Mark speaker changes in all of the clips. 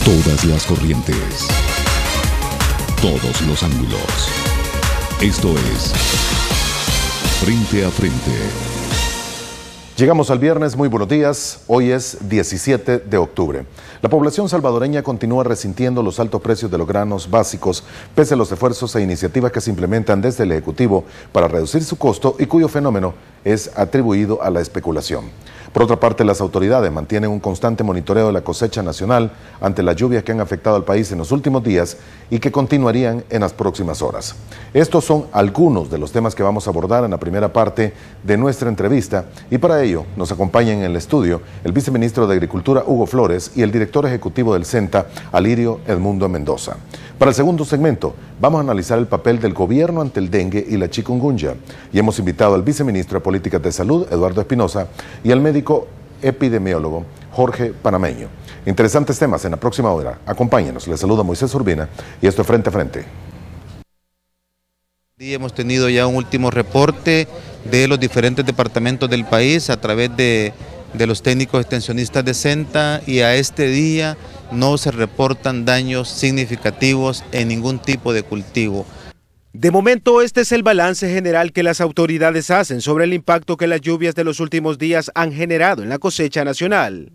Speaker 1: Todas las corrientes. Todos los ángulos. Esto es Frente a Frente.
Speaker 2: Llegamos al viernes, muy buenos días. Hoy es 17 de octubre. La población salvadoreña continúa resintiendo los altos precios de los granos básicos, pese a los esfuerzos e iniciativas que se implementan desde el Ejecutivo para reducir su costo y cuyo fenómeno es atribuido a la especulación. Por otra parte, las autoridades mantienen un constante monitoreo de la cosecha nacional ante las lluvias que han afectado al país en los últimos días y que continuarían en las próximas horas. Estos son algunos de los temas que vamos a abordar en la primera parte de nuestra entrevista y para ello nos acompañan en el estudio el viceministro de Agricultura, Hugo Flores, y el director ejecutivo del CENTA, Alirio Edmundo Mendoza. Para el segundo segmento vamos a analizar el papel del gobierno ante el dengue y la chikungunya y hemos invitado al viceministro de Políticas de Salud, Eduardo Espinosa, y al médico epidemiólogo, Jorge Panameño. Interesantes temas en la próxima hora. Acompáñenos. Les saluda Moisés Urbina y esto es Frente a Frente.
Speaker 3: Hemos tenido ya un último reporte de los diferentes departamentos del país a través de los técnicos extensionistas de CENTA y a este día no se reportan daños significativos en ningún tipo de cultivo.
Speaker 4: De momento, este es el balance general que las autoridades hacen sobre el impacto que las lluvias de los últimos días han generado en la cosecha nacional.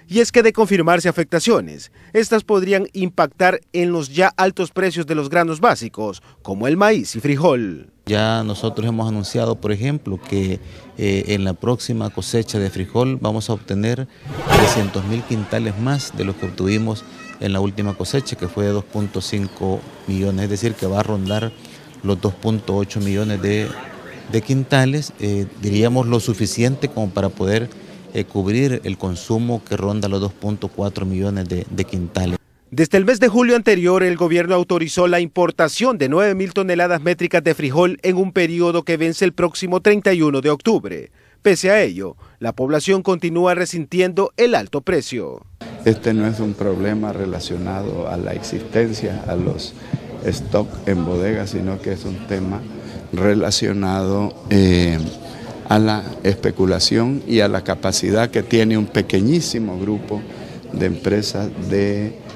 Speaker 4: Y es que de confirmarse afectaciones, estas podrían impactar en los ya altos precios de los granos básicos, como el maíz y frijol.
Speaker 3: Ya nosotros hemos anunciado, por ejemplo, que en la próxima cosecha de frijol vamos a obtener 300.000 quintales más de lo que obtuvimos en la última cosecha, que fue de 2.5 millones, es decir, que va a rondar los 2.8 millones de quintales, diríamos lo suficiente como para poder cubrir el consumo que ronda los 2.4 millones de quintales.
Speaker 4: Desde el mes de julio anterior, el gobierno autorizó la importación de 9.000 toneladas métricas de frijol en un periodo que vence el próximo 31 de octubre. Pese a ello, la población continúa resintiendo el alto precio.
Speaker 5: Este no es un problema relacionado a la existencia, a los stocks en bodegas, sino que es un tema relacionado a la especulación y a la capacidad que tiene un pequeñísimo grupo de empresas de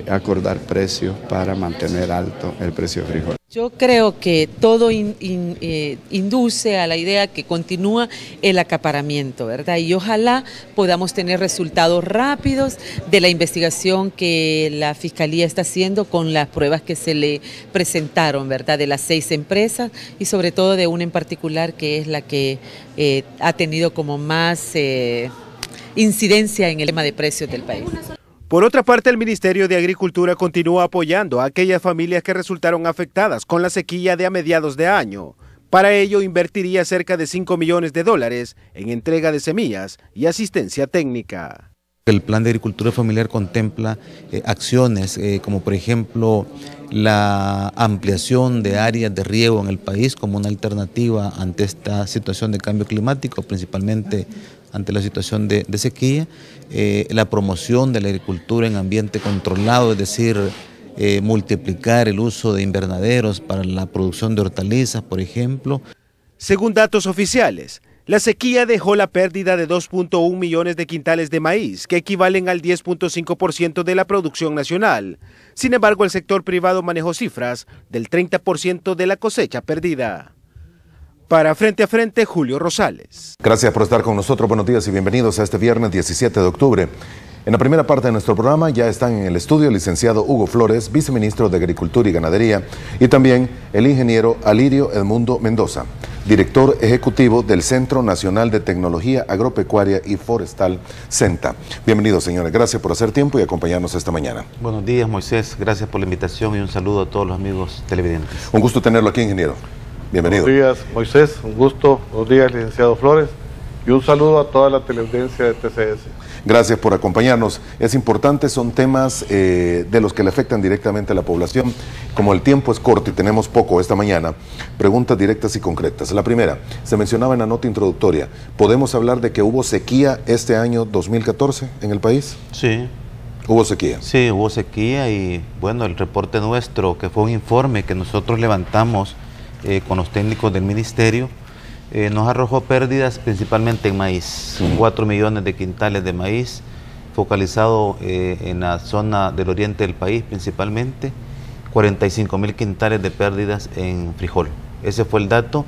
Speaker 5: acordar precios para mantener alto el precio de frijol.
Speaker 6: Yo creo que todo induce a la idea que continúa el acaparamiento, ¿verdad? Y ojalá podamos tener resultados rápidos de la investigación que la Fiscalía está haciendo con las pruebas que se le presentaron, ¿verdad? De las 6 empresas y sobre todo de una en particular que es la que ha tenido como más incidencia en el tema de precios del país.
Speaker 4: Por otra parte, el Ministerio de Agricultura continúa apoyando a aquellas familias que resultaron afectadas con la sequía de a mediados de año. Para ello, invertiría cerca de $5 millones en entrega de semillas y asistencia técnica.
Speaker 3: El Plan de Agricultura Familiar contempla acciones como por ejemplo la ampliación de áreas de riego en el país como una alternativa ante esta situación de cambio climático, principalmente ante la situación de sequía, la promoción de la agricultura en ambiente controlado, es decir, multiplicar el uso de invernaderos para la producción de hortalizas, por ejemplo.
Speaker 4: Según datos oficiales, la sequía dejó la pérdida de 2.1 millones de quintales de maíz, que equivalen al 10.5% de la producción nacional. Sin embargo, el sector privado manejó cifras del 30% de la cosecha perdida. Para Frente a Frente, Julio Rosales.
Speaker 2: Gracias por estar con nosotros. Buenos días y bienvenidos a este viernes 17 de octubre. En la primera parte de nuestro programa ya están en el estudio el licenciado Hugo Flores, viceministro de Agricultura y Ganadería, y también el ingeniero Alirio Edmundo Mendoza, director ejecutivo del Centro Nacional de Tecnología Agropecuaria y Forestal, CENTA. Bienvenidos, señores. Gracias por hacer tiempo y acompañarnos esta mañana.
Speaker 3: Buenos días, Moisés. Gracias por la invitación y un saludo a todos los amigos televidentes.
Speaker 2: Un gusto tenerlo aquí, ingeniero. Bienvenido.
Speaker 7: Buenos días, Moisés, un gusto. Buenos días, licenciado Flores, y un saludo a toda la teleaudiencia de TCS.
Speaker 2: Gracias por acompañarnos. Es importante, son temas de los que le afectan directamente a la población. Como el tiempo es corto y tenemos poco esta mañana, preguntas directas y concretas. La primera, se mencionaba en la nota introductoria, ¿podemos hablar de que hubo sequía este año 2014 en el país?
Speaker 3: Sí.
Speaker 2: ¿Hubo sequía?
Speaker 3: Sí, hubo sequía y bueno, el reporte nuestro, que fue un informe que nosotros levantamos con los técnicos del ministerio, nos arrojó pérdidas principalmente en maíz, 4 millones de quintales de maíz, focalizado en la zona del oriente del país principalmente, 45.000 quintales de pérdidas en frijol. Ese fue el dato,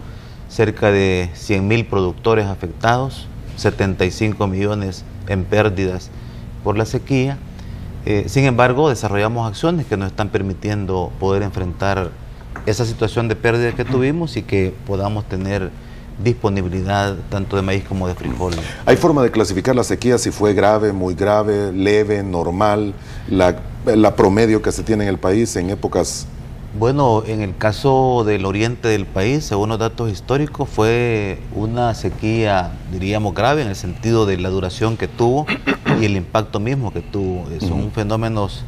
Speaker 3: cerca de 100.000 productores afectados, 75 millones en pérdidas por la sequía. Sin embargo, desarrollamos acciones que nos están permitiendo poder enfrentar esa situación de pérdida que tuvimos y que podamos tener disponibilidad tanto de maíz como de frijol.
Speaker 2: ¿Hay forma de clasificar la sequía si fue grave, muy grave, leve, normal, la promedio que se tiene en el país en épocas?
Speaker 3: Bueno, en el caso del oriente del país, según los datos históricos, fue una sequía, diríamos, grave en el sentido de la duración que tuvo y el impacto mismo que tuvo. Son fenómenos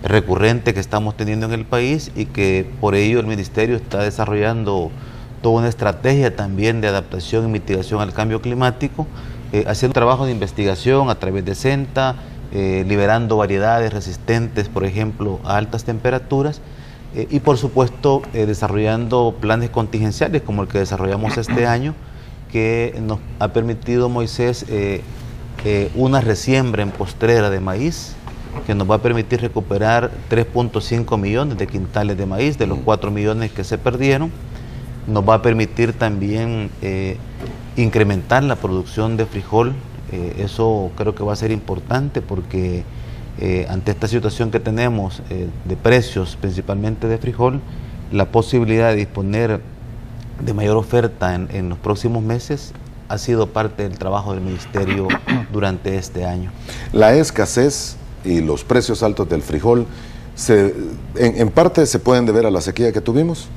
Speaker 3: recurrentes que estamos teniendo en el país y que por ello el Ministerio está desarrollando toda una estrategia también de adaptación y mitigación al cambio climático, haciendo trabajo de investigación a través de SENTA, liberando variedades resistentes, por ejemplo, a altas temperaturas, y por supuesto desarrollando planes contingenciales como el que desarrollamos este año, que nos ha permitido, Moisés, una resiembra en postrera de maíz, que nos va a permitir recuperar 3.5 millones de quintales de maíz de los 4 millones que se perdieron. Nos va a permitir también incrementar la producción de frijol. Eso creo que va a ser importante porque ante esta situación que tenemos de precios, principalmente de frijol, la posibilidad de disponer de mayor oferta en los próximos meses ha sido parte del trabajo del Ministerio durante este año.
Speaker 2: La escasez y los precios altos del frijol, en parte se pueden deber a la sequía que tuvimos.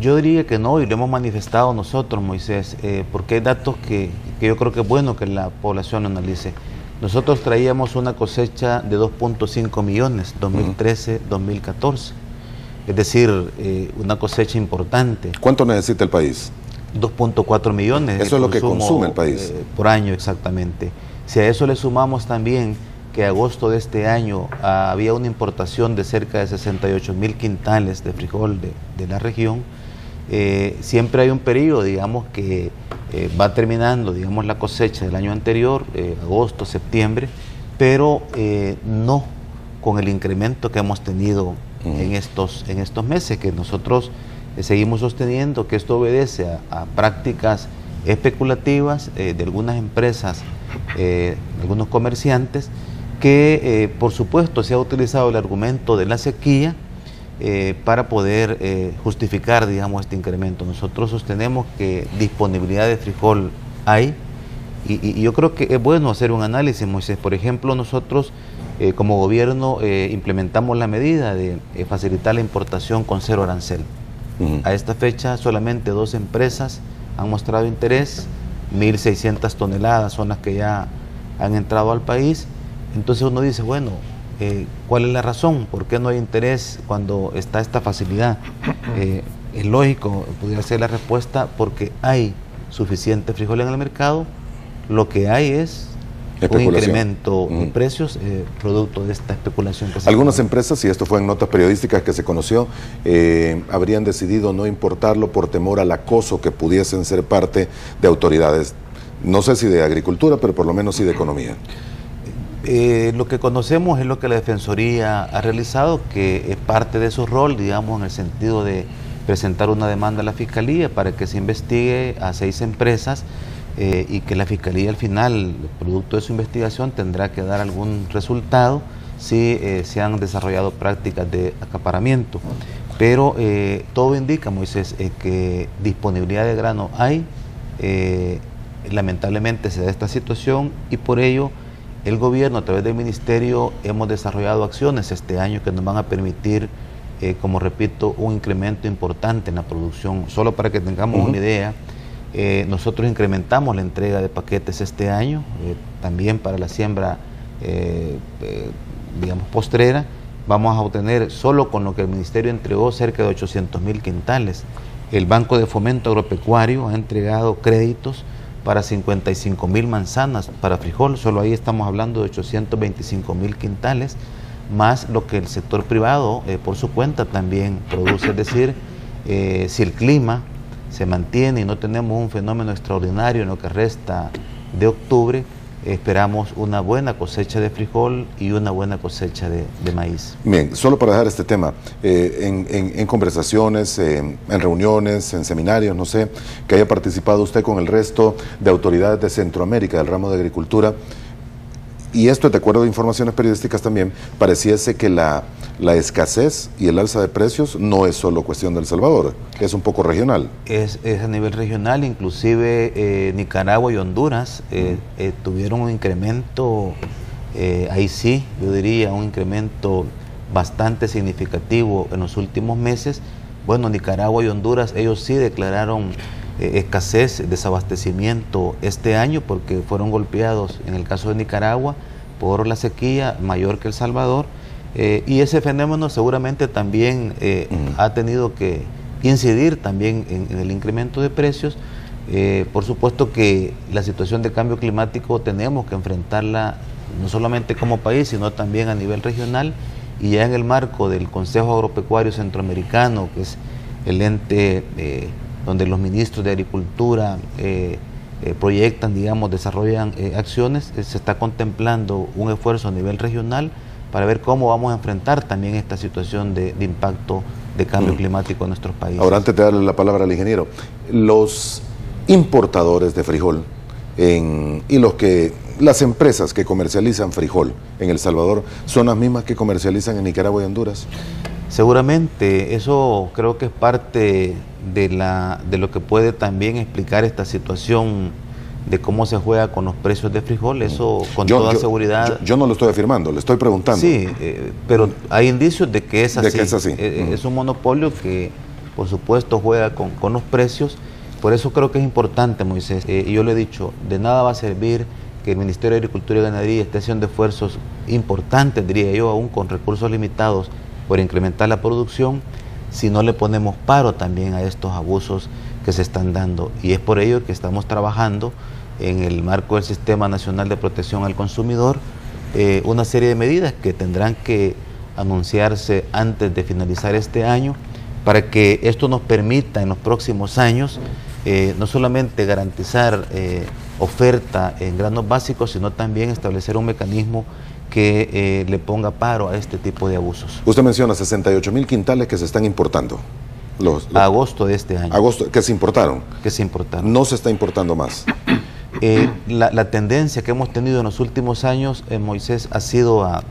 Speaker 3: Yo diría que no, y lo hemos manifestado nosotros, Moisés, porque hay datos que yo creo que es bueno que la población analice. Nosotros traíamos una cosecha de 2.5 millones, 2013-2014, es decir, una cosecha importante.
Speaker 2: ¿Cuánto necesita el país?
Speaker 3: 2.4 millones.
Speaker 2: Eso es lo que consume el país.
Speaker 3: Por año, exactamente. Si a eso le sumamos también que agosto de este año había una importación de cerca de 68.000 quintales de frijol de la región, siempre hay un periodo, digamos, que va terminando, digamos, la cosecha del año anterior, agosto, septiembre, pero no con el incremento que hemos tenido en estos meses, que nosotros seguimos sosteniendo que esto obedece a prácticas especulativas de algunas empresas, de algunos comerciantes, que por supuesto se ha utilizado el argumento de la sequía para poder justificar, digamos, este incremento. Nosotros sostenemos que disponibilidad de frijol hay y yo creo que es bueno hacer un análisis, Moisés. Por ejemplo, nosotros como gobierno implementamos la medida de facilitar la importación con 0 arancel. A esta fecha solamente 2 empresas han mostrado interés, 1.600 toneladas son las que ya han entrado al país. Entonces uno dice, bueno, ¿cuál es la razón? ¿Por qué no hay interés cuando está esta facilidad? Es lógico, podría ser la respuesta, porque hay suficiente frijol en el mercado, lo que hay es un incremento de precios producto de esta especulación. Que
Speaker 2: Algunas empresas, y esto fue en notas periodísticas que se conoció, habrían decidido no importarlo por temor al acoso que pudiesen ser parte de autoridades, no sé si de agricultura, pero por lo menos sí de economía.
Speaker 3: Lo que conocemos es lo que la Defensoría ha realizado, que es parte de su rol, digamos, en el sentido de presentar una demanda a la Fiscalía para que se investigue a 6 empresas y que la Fiscalía al final, producto de su investigación, tendrá que dar algún resultado si se han desarrollado prácticas de acaparamiento. Pero todo indica, Moisés, que disponibilidad de grano hay, lamentablemente se da esta situación y por ello el gobierno a través del ministerio hemos desarrollado acciones este año que nos van a permitir, como repito, un incremento importante en la producción. Solo para que tengamos una idea, nosotros incrementamos la entrega de paquetes este año, también para la siembra, digamos, postrera. Vamos a obtener, solo con lo que el ministerio entregó, cerca de 800.000 quintales. El Banco de Fomento Agropecuario ha entregado créditos para 55.000 manzanas para frijol, solo ahí estamos hablando de 825.000 quintales, más lo que el sector privado por su cuenta también produce. Es decir, si el clima se mantiene y no tenemos un fenómeno extraordinario en lo que resta de octubre, esperamos una buena cosecha de frijol y una buena cosecha de maíz.
Speaker 2: Bien, solo para dejar este tema, en conversaciones, en reuniones, en seminarios, no sé, que haya participado usted con el resto de autoridades de Centroamérica del ramo de agricultura, y esto de acuerdo a informaciones periodísticas también, pareciese que la escasez y el alza de precios no es solo cuestión de El Salvador, es un poco regional.
Speaker 3: Es a nivel regional, inclusive Nicaragua y Honduras tuvieron un incremento, ahí sí, yo diría un incremento bastante significativo en los últimos meses. Bueno, Nicaragua y Honduras, ellos sí declararon escasez, desabastecimiento este año porque fueron golpeados, en el caso de Nicaragua, por la sequía mayor que El Salvador, y ese fenómeno seguramente también ha tenido que incidir también en el incremento de precios. Por supuesto que la situación de cambio climático tenemos que enfrentarla no solamente como país, sino también a nivel regional, y ya en el marco del Consejo Agropecuario Centroamericano, que es el ente donde los ministros de Agricultura proyectan, digamos, desarrollan acciones, se está contemplando un esfuerzo a nivel regional para ver cómo vamos a enfrentar también esta situación de impacto de cambio climático en nuestros países.
Speaker 2: Ahora, antes de darle la palabra al ingeniero, los importadores de frijol y las empresas que comercializan frijol en El Salvador son las mismas que comercializan en Nicaragua y Honduras.
Speaker 3: Seguramente, eso creo que es parte de lo que puede también explicar esta situación de cómo se juega con los precios de frijol. Eso con toda seguridad.
Speaker 2: Yo no lo estoy afirmando, le estoy preguntando.
Speaker 3: Sí, pero hay indicios de que es así.
Speaker 2: De que es así.
Speaker 3: Es un monopolio que, por supuesto, juega con los precios. Por eso creo que es importante, Moisés, y yo le he dicho, de nada va a servir que el Ministerio de Agricultura y Ganadería esté haciendo esfuerzos importantes, diría yo, aún con recursos limitados, por incrementar la producción, si no le ponemos paro también a estos abusos que se están dando. Y es por ello que estamos trabajando en el marco del Sistema Nacional de Protección al Consumidor, una serie de medidas que tendrán que anunciarse antes de finalizar este año, para que esto nos permita en los próximos años no solamente garantizar oferta en granos básicos, sino también establecer un mecanismo que le ponga paro a este tipo de abusos.
Speaker 2: Usted menciona 68,000 quintales que se están importando.
Speaker 3: A agosto de este año.
Speaker 2: Agosto, que se importaron.
Speaker 3: Que se importaron.
Speaker 2: No se está importando más.
Speaker 3: La tendencia que hemos tenido en los últimos años, Moisés, ha sido a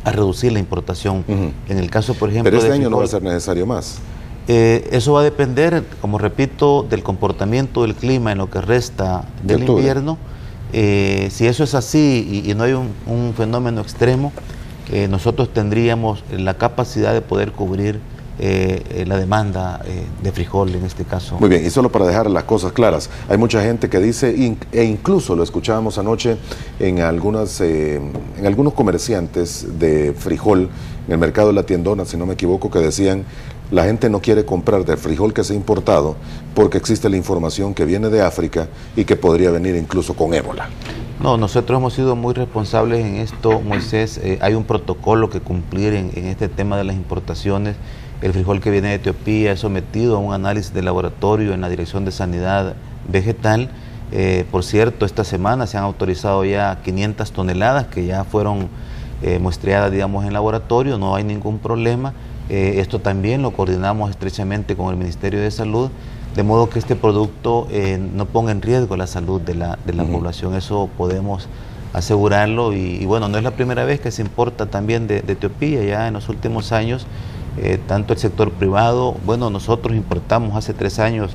Speaker 3: reducir la importación. En el caso, por ejemplo,
Speaker 2: pero este año
Speaker 3: frijol,
Speaker 2: no va a ser necesario más.
Speaker 3: Eso va a depender, como repito, del comportamiento del clima en lo que resta del invierno. Si eso es así y no hay un fenómeno extremo, nosotros tendríamos la capacidad de poder cubrir la demanda de frijol en este caso.
Speaker 2: Muy bien, y solo para dejar las cosas claras, hay mucha gente que dice, e incluso lo escuchábamos anoche en algunos comerciantes de frijol en el mercado de La Tiendona, si no me equivoco, que decían: la gente no quiere comprar del frijol que se ha importado porque existe la información que viene de África y que podría venir incluso con ébola.
Speaker 3: No, nosotros hemos sido muy responsables en esto, Moisés. Hay un protocolo que cumplir en este tema de las importaciones. El frijol que viene de Etiopía es sometido a un análisis de laboratorio en la Dirección de Sanidad Vegetal. Por cierto, esta semana se han autorizado ya 500 toneladas que ya fueron muestreadas, digamos, en laboratorio. No hay ningún problema. Esto también lo coordinamos estrechamente con el Ministerio de Salud, de modo que este producto no ponga en riesgo la salud de la población. Eso podemos asegurarlo y bueno, no es la primera vez que se importa también de Etiopía. Ya en los últimos años, tanto el sector privado, bueno, nosotros importamos hace 3 años,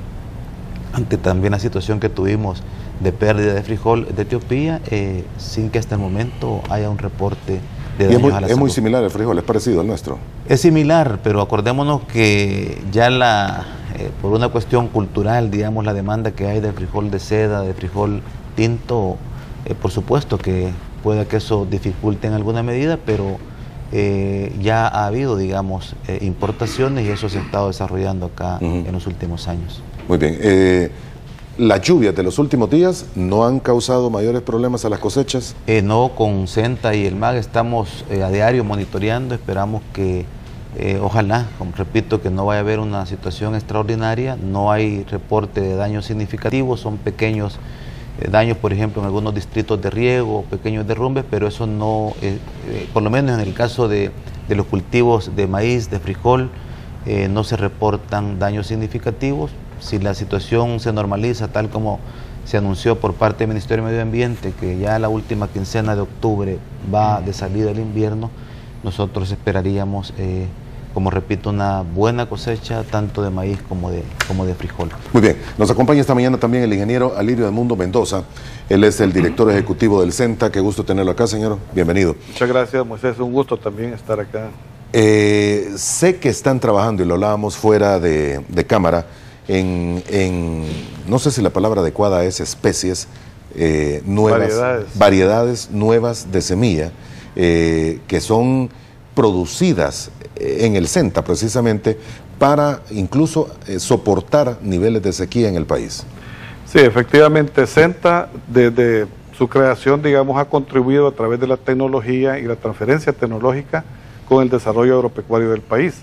Speaker 3: ante también la situación que tuvimos de pérdida de frijol de Etiopía, sin que hasta el momento haya un reporte de daños a la salud.
Speaker 2: Es muy similar el frijol, es parecido al nuestro.
Speaker 3: Es similar, pero acordémonos que ya por una cuestión cultural, digamos, la demanda que hay del frijol de seda, de frijol tinto, por supuesto que puede que eso dificulte en alguna medida, pero ya ha habido, digamos, importaciones y eso se ha estado desarrollando acá en los últimos años.
Speaker 2: Muy bien. ¿Las lluvias de los últimos días no han causado mayores problemas a las cosechas?
Speaker 3: No, con CENTA y el MAG estamos a diario monitoreando. Esperamos que, ojalá, como repito, que no vaya a haber una situación extraordinaria. No hay reporte de daños significativos, son pequeños daños, por ejemplo, en algunos distritos de riego, pequeños derrumbes, pero eso no, por lo menos en el caso de los cultivos de maíz, de frijol, no se reportan daños significativos. Si la situación se normaliza tal como se anunció por parte del Ministerio de Medio Ambiente, que ya la última quincena de octubre va de salida el invierno, nosotros esperaríamos, como repito, una buena cosecha tanto de maíz como de frijol.
Speaker 2: Muy bien, nos acompaña esta mañana también el ingeniero Alirio Edmundo Mendoza. Él es el director ejecutivo del CENTA. Qué gusto tenerlo acá, señor. Bienvenido.
Speaker 7: Muchas gracias, Moisés. Un gusto también estar acá.
Speaker 2: Sé que están trabajando, y lo hablábamos fuera de cámara, en no sé si la palabra adecuada es especies nuevas, variedades nuevas de semilla, que son producidas en el CENTA precisamente para incluso soportar niveles de sequía en el país.
Speaker 7: Sí, efectivamente, CENTA desde su creación, digamos, ha contribuido a través de la tecnología y la transferencia tecnológica con el desarrollo agropecuario del país.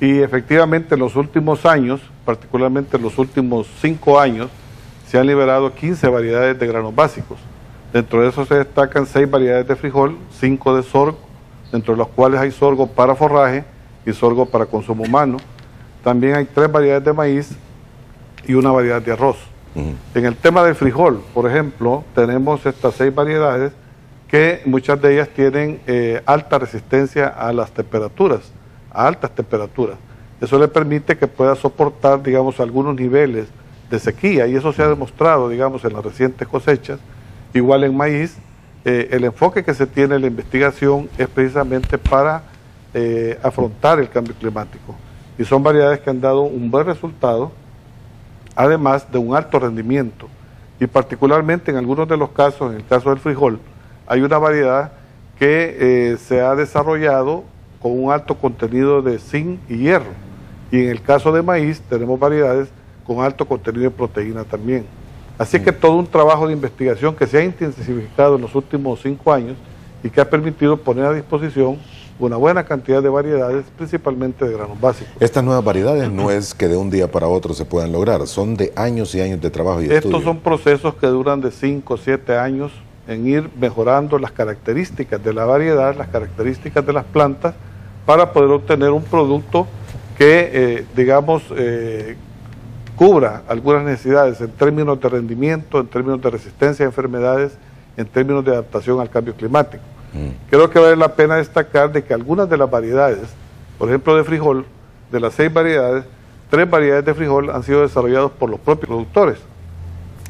Speaker 7: Y efectivamente en los últimos años, particularmente en los últimos 5 años, se han liberado 15 variedades de granos básicos. Dentro de eso se destacan 6 variedades de frijol, 5 de sorgo, dentro de los cuales hay sorgo para forraje y sorgo para consumo humano. También hay 3 variedades de maíz y una variedad de arroz. En el tema del frijol, por ejemplo, tenemos estas 6 variedades que muchas de ellas tienen alta resistencia a las temperaturas, a altas temperaturas. Eso le permite que pueda soportar, digamos, algunos niveles de sequía, y eso se ha demostrado, digamos, en las recientes cosechas. Igual en maíz, el enfoque que se tiene en la investigación es precisamente para afrontar el cambio climático, y son variedades que han dado un buen resultado, además de un alto rendimiento, y particularmente en algunos de los casos, en el caso del frijol, hay una variedad que se ha desarrollado con un alto contenido de zinc y hierro, y en el caso de maíz tenemos variedades con alto contenido de proteína también. Así que todo un trabajo de investigación que se ha intensificado en los últimos 5 años y que ha permitido poner a disposición una buena cantidad de variedades, principalmente de granos básicos.
Speaker 2: Estas nuevas variedades no es que de un día para otro se puedan lograr, son de años y años de trabajo y estudio.
Speaker 7: Estos son procesos que duran de 5 o 7 años en ir mejorando las características de la variedad, las características de las plantas, para poder obtener un producto que, digamos, cubra algunas necesidades en términos de rendimiento, en términos de resistencia a enfermedades, en términos de adaptación al cambio climático. Creo que vale la pena destacar de que algunas de las variedades, por ejemplo de frijol, de las 6 variedades, 3 variedades de frijol han sido desarrolladas por los propios productores,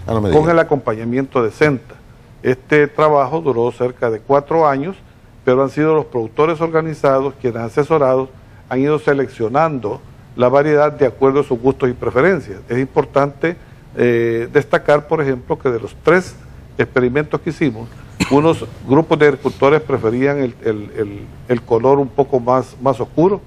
Speaker 7: con el acompañamiento de CENTA. Este trabajo duró cerca de 4 años, pero han sido los productores organizados quienes asesorados han ido seleccionando la variedad de acuerdo a sus gustos y preferencias. Es importante destacar, por ejemplo, que de los 3 experimentos que hicimos, unos grupos de agricultores preferían el color un poco más oscuro,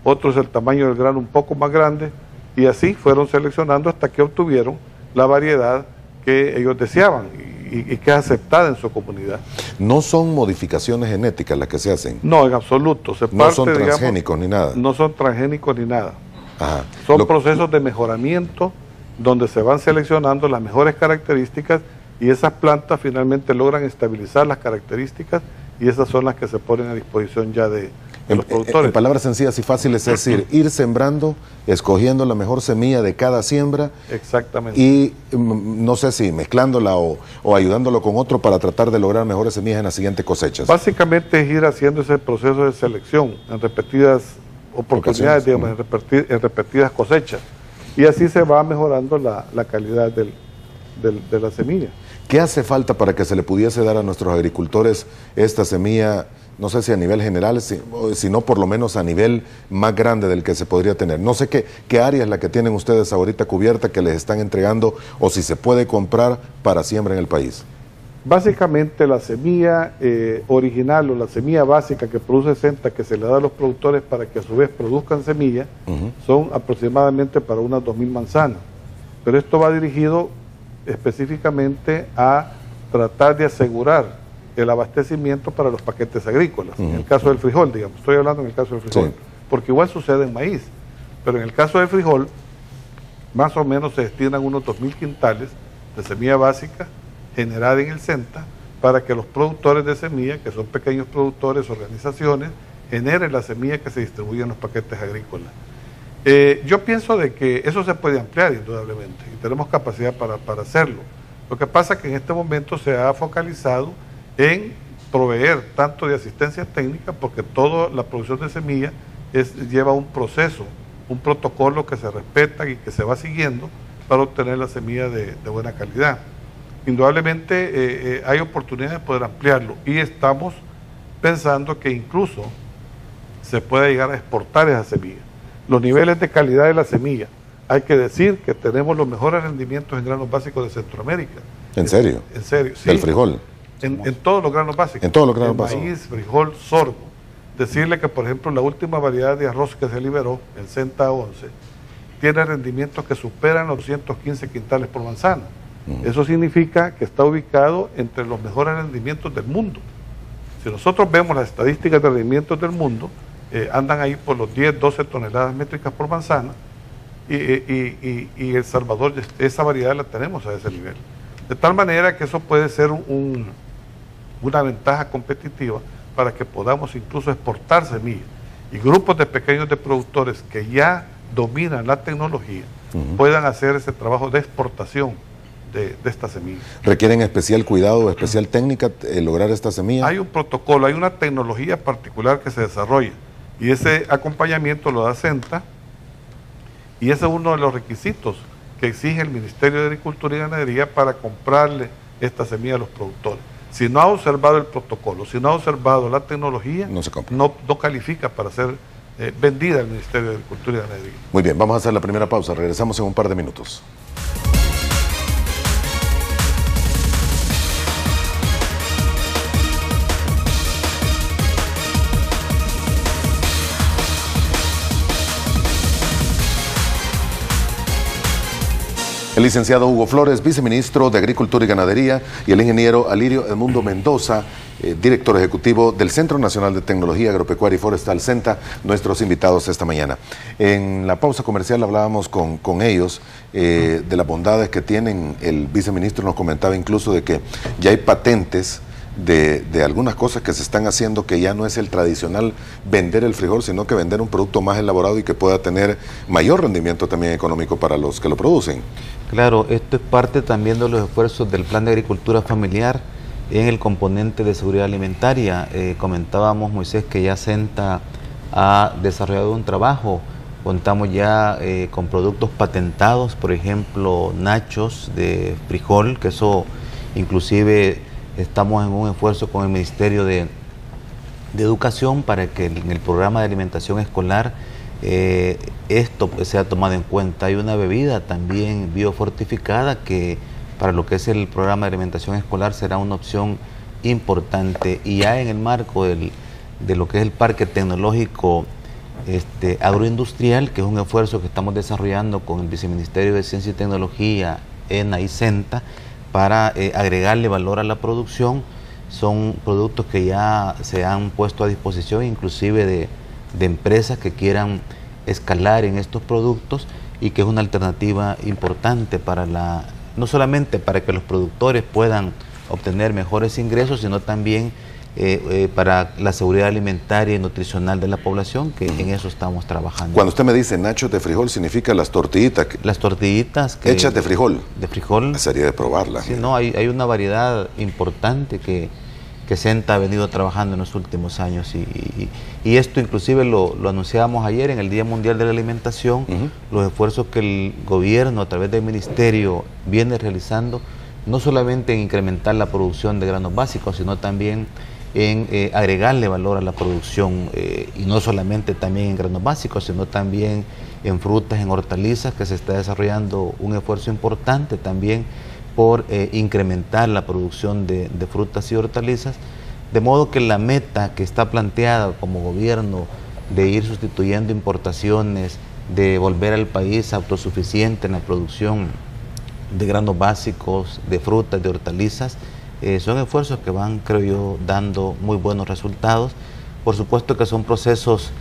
Speaker 7: otros el tamaño del grano un poco más grande, y así fueron seleccionando hasta que obtuvieron la variedad que ellos deseaban y que es aceptada en su comunidad.
Speaker 2: ¿No son modificaciones genéticas las que se hacen?
Speaker 7: No, en absoluto.
Speaker 2: No son transgénicos ni nada.
Speaker 7: No son transgénicos ni nada.
Speaker 2: Ajá.
Speaker 7: Son procesos de mejoramiento donde se van seleccionando las mejores características, y esas plantas finalmente logran estabilizar las características, y esas son las que se ponen a disposición ya de los productores.
Speaker 2: En palabras sencillas y fáciles, es decir, ir sembrando, escogiendo la mejor semilla de cada siembra.
Speaker 7: Exactamente.
Speaker 2: Y no sé si mezclándola o ayudándolo con otro para tratar de lograr mejores semillas en las siguientes cosechas.
Speaker 7: Básicamente es ir haciendo ese proceso de selección en repetidas oportunidades, digamos, en repetidas cosechas, y así se va mejorando la calidad de la semilla.
Speaker 2: ¿Qué hace falta para que se le pudiese dar a nuestros agricultores esta semilla, no sé si a nivel general, sino por lo menos a nivel más grande del que se podría tener? No sé qué área es la que tienen ustedes ahorita cubierta que les están entregando, o si se puede comprar para siembra en el país.
Speaker 7: Básicamente la semilla original o la semilla básica que produce CENTA, que se le da a los productores para que a su vez produzcan semilla, son aproximadamente para unas 2.000 manzanas. Pero esto va dirigido específicamente a tratar de asegurar el abastecimiento para los paquetes agrícolas. En el caso del frijol, digamos, estoy hablando en el caso del frijol, porque igual sucede en maíz, pero en el caso del frijol, más o menos se destinan unos 2.000 quintales de semilla básica generada en el CENTA para que los productores de semilla, que son pequeños productores, organizaciones, generen la semilla que se distribuye en los paquetes agrícolas. Yo pienso de que eso se puede ampliar indudablemente y tenemos capacidad para hacerlo. Lo que pasa es que en este momento se ha focalizado en proveer tanto de asistencia técnica, porque toda la producción de semilla lleva un proceso, un protocolo que se respeta y que se va siguiendo para obtener la semilla de buena calidad. Indudablemente hay oportunidades de poder ampliarlo y estamos pensando que incluso se puede llegar a exportar esa semilla. Los niveles de calidad de la semilla, hay que decir que tenemos los mejores rendimientos en granos básicos de Centroamérica.
Speaker 2: ¿En serio?
Speaker 7: En serio, sí.
Speaker 2: ¿Del frijol?
Speaker 7: En todos los granos básicos.
Speaker 2: En todos los granos básicos.
Speaker 7: Maíz, frijol, sorgo. Decirle que, por ejemplo, la última variedad de arroz que se liberó, el Centa 11, tiene rendimientos que superan los 215 quintales por manzana. Eso significa que está ubicado entre los mejores rendimientos del mundo. Si nosotros vemos las estadísticas de rendimientos del mundo, andan ahí por los 10, 12 toneladas métricas por manzana, y El Salvador, esa variedad la tenemos a ese nivel. De tal manera que eso puede ser una ventaja competitiva para que podamos incluso exportar semillas. Y grupos de pequeños de productores que ya dominan la tecnología puedan hacer ese trabajo de exportación de esta semilla.
Speaker 2: ¿Requieren especial cuidado, especial técnica lograr esta semilla?
Speaker 7: Hay un protocolo, hay una tecnología particular que se desarrolla y ese acompañamiento lo da CENTA, y ese es uno de los requisitos que exige el Ministerio de Agricultura y Ganadería para comprarle esta semilla a los productores. Si no ha observado el protocolo, si no ha observado la tecnología, no califica para ser vendida al Ministerio de Agricultura y Ganadería.
Speaker 2: Muy bien, vamos a hacer la primera pausa, regresamos en un par de minutos. El licenciado Hugo Flores, viceministro de Agricultura y Ganadería, y el ingeniero Alirio Edmundo Mendoza, director ejecutivo del Centro Nacional de Tecnología Agropecuaria y Forestal CENTA, nuestros invitados esta mañana. En la pausa comercial hablábamos con ellos de las bondades que tienen. El viceministro nos comentaba incluso de que ya hay patentes de algunas cosas que se están haciendo, que ya no es el tradicional vender el frijol, sino que vender un producto más elaborado y que pueda tener mayor rendimiento también económico para los que lo producen.
Speaker 3: Claro, esto es parte también de los esfuerzos del Plan de Agricultura Familiar en el componente de seguridad alimentaria. Comentábamos, Moisés, que ya CENTA ha desarrollado un trabajo. Contamos ya con productos patentados, por ejemplo, nachos de frijol, que eso inclusive estamos en un esfuerzo con el Ministerio de Educación para que en el programa de alimentación escolar esto sea tomado en cuenta. Hay una bebida también biofortificada que para lo que es el programa de alimentación escolar será una opción importante, y ya en el marco de lo que es el Parque Tecnológico Agroindustrial, que es un esfuerzo que estamos desarrollando con el Viceministerio de Ciencia y Tecnología, ENA y CENTA, para agregarle valor a la producción. Son productos que ya se han puesto a disposición inclusive de empresas que quieran escalar en estos productos, y que es una alternativa importante para no solamente para que los productores puedan obtener mejores ingresos, sino también para la seguridad alimentaria y nutricional de la población, que en eso estamos trabajando.
Speaker 2: Cuando usted me dice nachos de frijol, significa las tortillitas.
Speaker 3: Las tortillitas
Speaker 2: hechas de frijol.
Speaker 3: De frijol.
Speaker 2: Sería de probarlas.
Speaker 3: Sí, no, hay una variedad importante que CENTA ha venido trabajando en los últimos años, y esto inclusive lo anunciábamos ayer en el Día Mundial de la Alimentación, los esfuerzos que el gobierno a través del ministerio viene realizando, no solamente en incrementar la producción de granos básicos, sino también en agregarle valor a la producción, y no solamente también en granos básicos, sino también en frutas, en hortalizas, que se está desarrollando un esfuerzo importante también por incrementar la producción de frutas y hortalizas, de modo que la meta que está planteada como gobierno de ir sustituyendo importaciones, de volver al país autosuficiente en la producción de granos básicos, de frutas, de hortalizas, son esfuerzos que van, creo yo, dando muy buenos resultados. Por supuesto que son procesos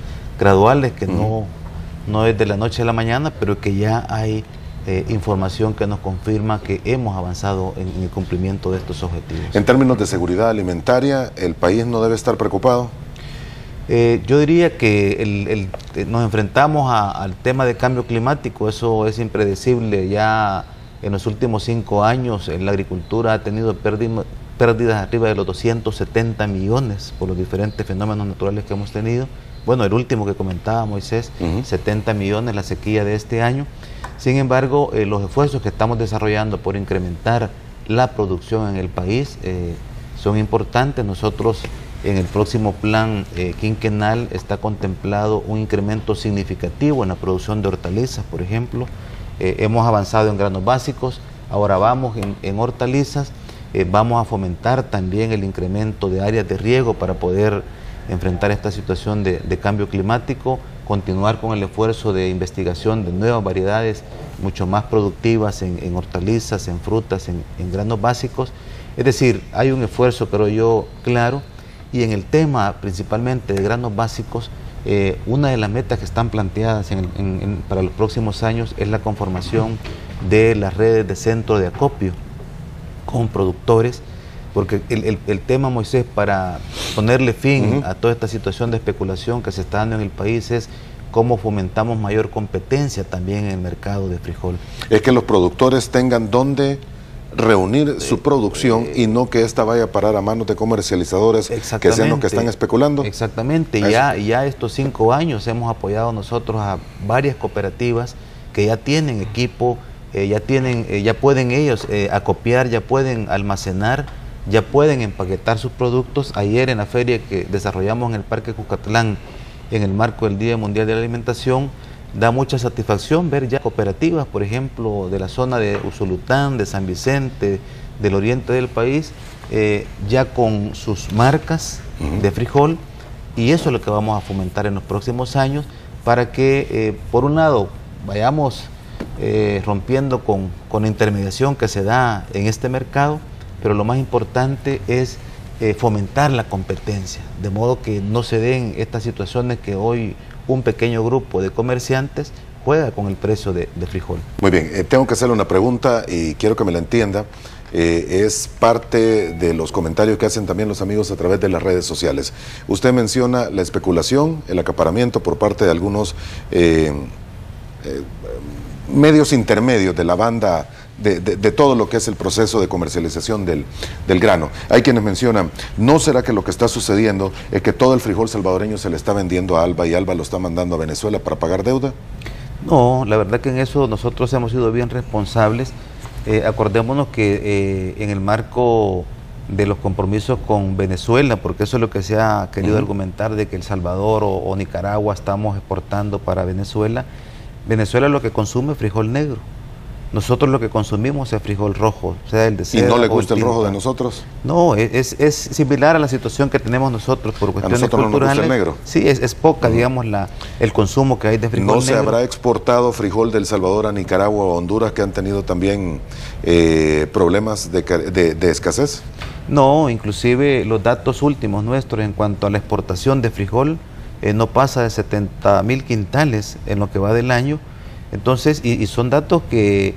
Speaker 3: graduales, que no es de la noche a la mañana, pero que ya hay información que nos confirma que hemos avanzado en el cumplimiento de estos objetivos.
Speaker 2: En términos de seguridad alimentaria, ¿el país no debe estar preocupado?
Speaker 3: Yo diría que nos enfrentamos al tema de cambio climático, eso es impredecible. Ya en los últimos 5 años la agricultura ha tenido pérdidas arriba de los 270 millones por los diferentes fenómenos naturales que hemos tenido. Bueno, el último que comentaba Moisés, 70 millones la sequía de este año. Sin embargo, los esfuerzos que estamos desarrollando por incrementar la producción en el país son importantes. Nosotros en el próximo plan quinquenal está contemplado un incremento significativo en la producción de hortalizas, por ejemplo. Hemos avanzado en granos básicos, ahora vamos en hortalizas. Vamos a fomentar también el incremento de áreas de riego para poder enfrentar esta situación de cambio climático, continuar con el esfuerzo de investigación de nuevas variedades mucho más productivas en hortalizas, en frutas, en granos básicos. Es decir, hay un esfuerzo, creo yo, claro, y en el tema principalmente de granos básicos, una de las metas que están planteadas para los próximos años es la conformación de las redes de centro de acopio con productores, porque el tema, Moisés, para ponerle fin a toda esta situación de especulación que se está dando en el país es cómo fomentamos mayor competencia también en el mercado de frijol. Es que los productores tengan dónde reunir su producción y no que esta vaya a parar a manos de comercializadores que sean los que están especulando. Exactamente, ya estos 5 años hemos apoyado nosotros a varias cooperativas que ya tienen equipo, ya pueden ellos acopiar, ya pueden almacenar, ya pueden empaquetar sus productos. Ayer en la feria que desarrollamos en el Parque Cucatlán en el marco del Día Mundial de la Alimentación, da mucha satisfacción ver ya cooperativas, por ejemplo, de la zona de Usulután, de San Vicente, del oriente del país, ya con sus marcas de frijol, y eso es lo que vamos a fomentar en los próximos años para que, por un lado, vayamos rompiendo con la intermediación que se da en este mercado, pero lo más importante es fomentar la competencia, de modo que no se den estas situaciones que hoy un pequeño grupo de comerciantes juega con el precio de frijol. Muy bien, tengo que hacerle una pregunta y quiero que me la entienda. Es parte de los comentarios que hacen también los amigos a través de las redes sociales. Usted menciona la especulación, el acaparamiento por parte de algunos medios intermedios de la banda de todo lo que es el proceso de comercialización del grano. Hay quienes mencionan, ¿no será que lo que está sucediendo es que todo el frijol salvadoreño se le está vendiendo a Alba y Alba lo está mandando a Venezuela para pagar deuda? No, la verdad que en eso nosotros hemos sido bien responsables. Acordémonos que en el marco de los compromisos con Venezuela, porque eso es lo que se ha querido argumentar, de que El Salvador o Nicaragua estamos exportando para Venezuela. Venezuela lo que consume es frijol negro. Nosotros lo que consumimos es frijol rojo, sea el de seda. ¿Y no le gusta el rojo de nosotros? No, es similar a la situación que tenemos nosotros por cuestiones culturales. ¿A nosotros no nos gusta el negro? Sí, es poca, digamos, el consumo que hay de frijol negro. ¿No se habrá exportado frijol de El Salvador a Nicaragua o a Honduras, que han tenido también problemas de escasez? No, inclusive los datos últimos nuestros en cuanto a la exportación de frijol no pasa de 70.000 quintales en lo que va del año. Entonces, y son datos que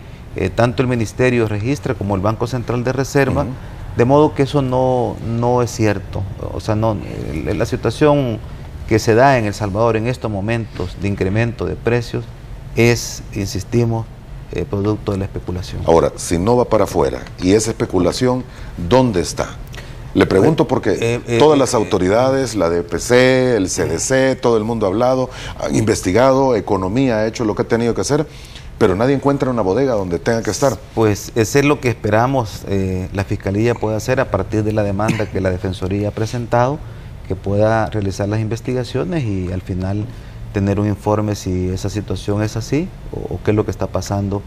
Speaker 3: tanto el Ministerio registra como el Banco Central de Reserva, de modo que eso no es cierto. O sea, la situación que se da en El Salvador en estos momentos de incremento de precios es, insistimos, producto de la especulación. Ahora, si no va para afuera y esa especulación, ¿dónde está? Le pregunto porque todas las autoridades, la DPC, el CDC, todo el mundo ha hablado, han investigado, economía ha hecho lo que ha tenido que hacer, pero nadie encuentra una bodega donde tenga que estar. Pues ese es lo que esperamos la Fiscalía pueda hacer a partir de la demanda que la Defensoría ha presentado, que pueda realizar las investigaciones y al final tener un informe si esa situación es así o qué es lo que está pasando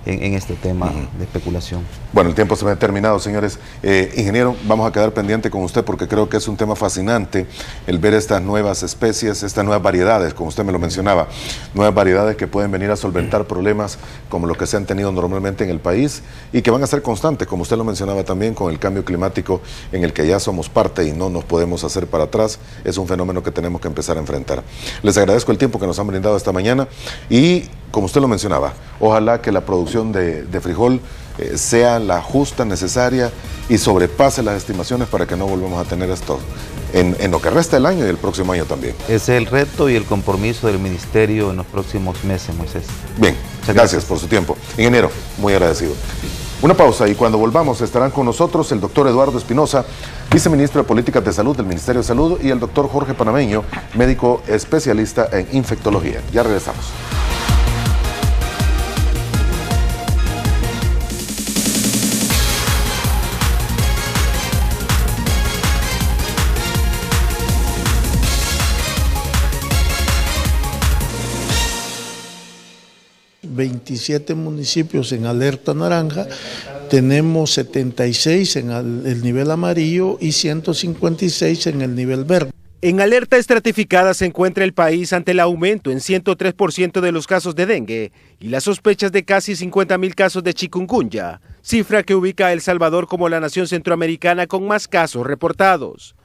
Speaker 3: en este tema de especulación. Bueno, el tiempo se me ha terminado, señores. Ingeniero, vamos a quedar pendiente con usted porque creo que es un tema fascinante el ver estas nuevas especies, estas nuevas variedades, como usted me lo mencionaba, nuevas variedades que pueden venir a solventar problemas como los que se han tenido normalmente en el país y que van a ser constantes, como usted lo mencionaba también, con el cambio climático en el que ya somos parte y no nos podemos hacer para atrás. Es un fenómeno que tenemos que empezar a enfrentar. Les agradezco el tiempo que nos han brindado esta mañana y
Speaker 2: como usted lo mencionaba, ojalá que la producción de frijol sea la justa, necesaria y sobrepase las estimaciones para que no volvamos a tener esto en lo que resta del año y el próximo año también.
Speaker 3: Ese es el reto y el compromiso del Ministerio en los próximos meses, Moisés.
Speaker 2: Bien, gracias por su tiempo. Ingeniero, muy agradecido. Una pausa y cuando volvamos estarán con nosotros el doctor Eduardo Espinosa, viceministro de Políticas de Salud del Ministerio de Salud, y el doctor Jorge Panameño, médico especialista en infectología. Ya regresamos.
Speaker 8: ...27 municipios en alerta naranja, tenemos 76 en el nivel amarillo y 156 en el nivel verde.
Speaker 4: En alerta estratificada se encuentra el país ante el aumento en 103% de los casos de dengue y las sospechas de casi 50.000 casos de chikungunya, cifra que ubica a El Salvador como la nación centroamericana con más casos reportados.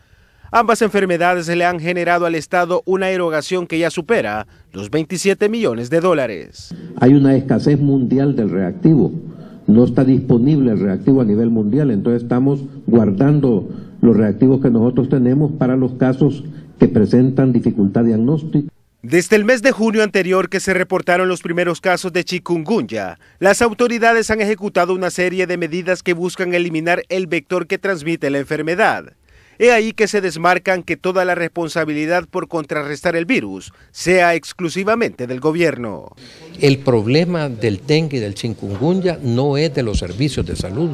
Speaker 4: Ambas enfermedades le han generado al Estado una erogación que ya supera los 27 millones de dólares.
Speaker 9: Hay una escasez mundial del reactivo, no está disponible el reactivo a nivel mundial, entonces estamos guardando los reactivos que nosotros tenemos para los casos que presentan dificultad diagnóstica.
Speaker 4: Desde el mes de junio anterior que se reportaron los primeros casos de chikungunya, las autoridades han ejecutado una serie de medidas que buscan eliminar el vector que transmite la enfermedad. He ahí que se desmarcan que toda la responsabilidad por contrarrestar el virus sea exclusivamente del gobierno.
Speaker 10: El problema del dengue y del chikungunya no es de los servicios de salud,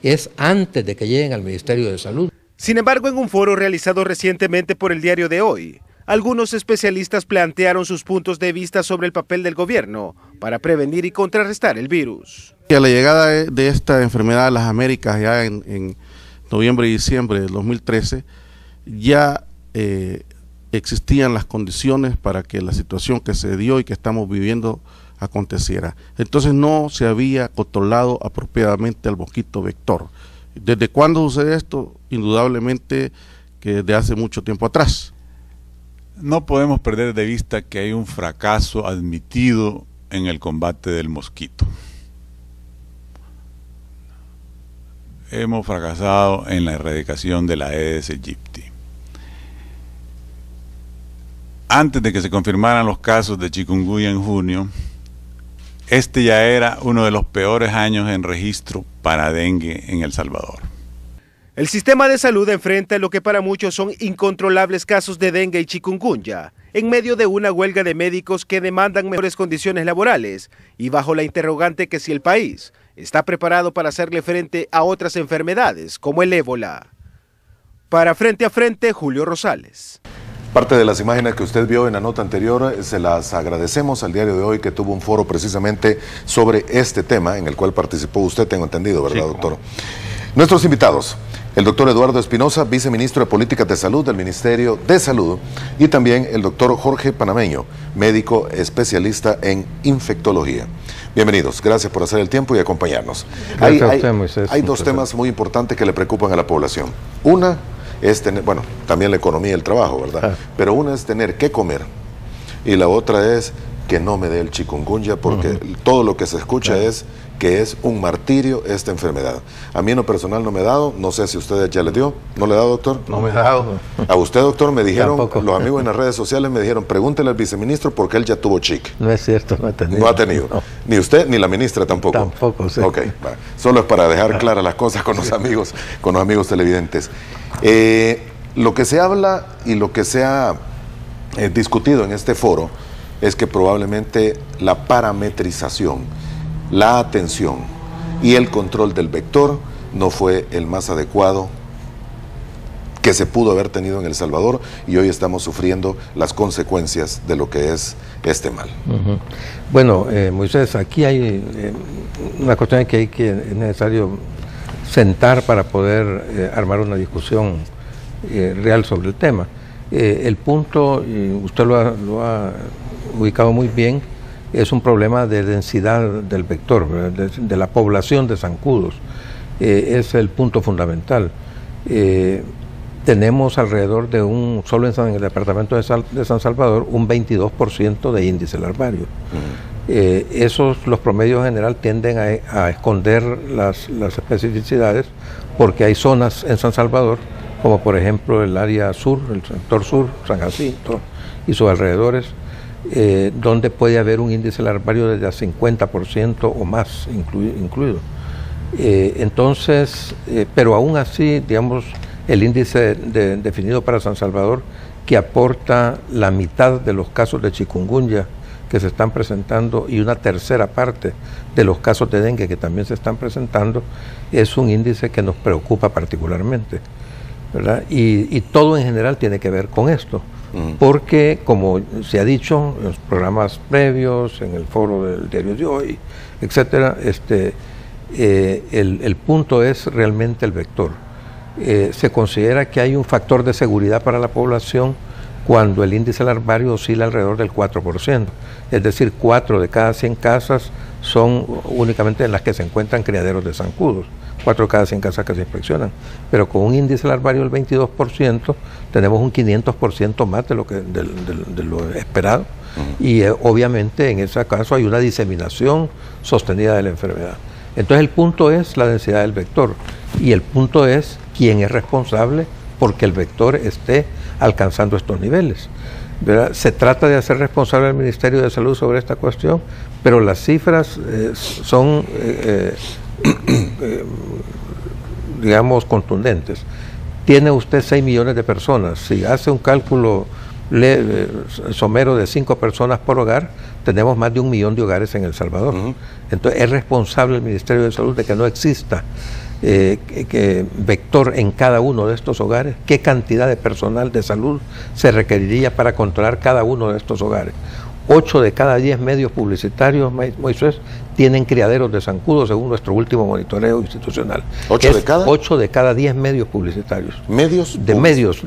Speaker 10: es antes de que lleguen al Ministerio de Salud.
Speaker 4: Sin embargo, en un foro realizado recientemente por el Diario de Hoy, algunos especialistas plantearon sus puntos de vista sobre el papel del gobierno para prevenir y contrarrestar el virus.
Speaker 11: A la llegada de esta enfermedad a las Américas ya en noviembre y diciembre del 2013, ya existían las condiciones para que la situación que se dio y que estamos viviendo aconteciera. Entonces no se había controlado apropiadamente al mosquito vector. ¿Desde cuándo sucede esto? Indudablemente que desde hace mucho tiempo atrás.
Speaker 12: No podemos perder de vista que hay un fracaso admitido en el combate del mosquito. Hemos fracasado en la erradicación de la Aedes aegypti. Antes de que se confirmaran los casos de chikungunya en junio, este ya era uno de los peores años en registro para dengue en El Salvador.
Speaker 4: El sistema de salud enfrenta lo que para muchos son incontrolables casos de dengue y chikungunya, en medio de una huelga de médicos que demandan mejores condiciones laborales y bajo la interrogante que si el país está preparado para hacerle frente a otras enfermedades como el ébola. Para Frente a Frente, Julio Rosales.
Speaker 2: Parte de las imágenes que usted vio en la nota anterior se las agradecemos al Diario de Hoy, que tuvo un foro precisamente sobre este tema en el cual participó usted, tengo entendido, ¿verdad, sí, doctor? Nuestros invitados: el doctor Eduardo Espinosa, viceministro de Políticas de Salud del Ministerio de Salud, y también el doctor Jorge Panameño, médico especialista en infectología. Bienvenidos, gracias por hacer el tiempo y acompañarnos. Hay dos temas muy importantes que le preocupan a la población. Una es tener, bueno, también la economía y el trabajo, ¿verdad? Pero una es tener que comer y la otra es que no me dé el chikungunya, porque todo lo que se escucha es que es un martirio esta enfermedad. A mí en lo personal no me ha dado, no sé si a usted ya le dio. ¿No le ha dado, doctor?
Speaker 11: No me ha dado.
Speaker 2: A usted, doctor, me dijeron, los amigos en las redes sociales me dijeron, pregúntele al viceministro porque él ya tuvo chic.
Speaker 11: No es cierto, no ha tenido.
Speaker 2: No ha tenido. No. Ni usted ni la ministra tampoco.
Speaker 11: Tampoco, sí.
Speaker 2: Ok, va. Solo es para dejar claras las cosas con los amigos televidentes. Lo que se habla y lo que se ha discutido en este foro es que probablemente la parametrización, la atención y el control del vector no fue el más adecuado que se pudo haber tenido en El Salvador, y hoy estamos sufriendo las consecuencias de lo que es este mal.
Speaker 10: Bueno, Moisés, aquí hay una cuestión que es necesario sentar para poder armar una discusión real sobre el tema. El punto, usted lo ha ubicado muy bien, es un problema de densidad del vector, de la población de zancudos. Es el punto fundamental. Tenemos alrededor de solo en el departamento de San Salvador, un 22% de índice larvario. Los promedios en general tienden a esconder las especificidades, porque hay zonas en San Salvador, como por ejemplo el área sur, el sector sur, San Jacinto y sus alrededores, donde puede haber un índice larvario desde el 50% o más incluido. Pero aún así, digamos, el índice definido para San Salvador, que aporta la mitad de los casos de chikungunya que se están presentando y una tercera parte de los casos de dengue que también se están presentando, es un índice que nos preocupa particularmente, ¿verdad? Y todo en general tiene que ver con esto, porque como se ha dicho en los programas previos, en el foro del diario de hoy, etcétera, el punto es realmente el vector. Se considera que hay un factor de seguridad para la población cuando el índice larvario oscila alrededor del 4%, es decir, 4 de cada 100 casas son únicamente en las que se encuentran criaderos de zancudos, 4 de cada 100 casas que se inspeccionan, pero con un índice larvario del 22% tenemos un 500% más de lo esperado, y obviamente en ese caso hay una diseminación sostenida de la enfermedad. Entonces el punto es la densidad del vector, y el punto es quién es responsable porque el vector esté alcanzando estos niveles, ¿verdad? Se trata de hacer responsable al Ministerio de Salud sobre esta cuestión, pero las cifras son, digamos, contundentes. Tiene usted 6 millones de personas. Si hace un cálculo somero de 5 personas por hogar, tenemos más de 1 millón de hogares en El Salvador. Entonces es responsable el Ministerio de Salud de que no exista vector en cada uno de estos hogares. ¿Qué cantidad de personal de salud se requeriría para controlar cada uno de estos hogares? 8 de cada 10 medios publicitarios, Moisés, tienen criaderos de zancudos según nuestro último monitoreo institucional. ¿8 de cada 10 medios publicitarios?
Speaker 2: ¿Medios?
Speaker 10: De medios,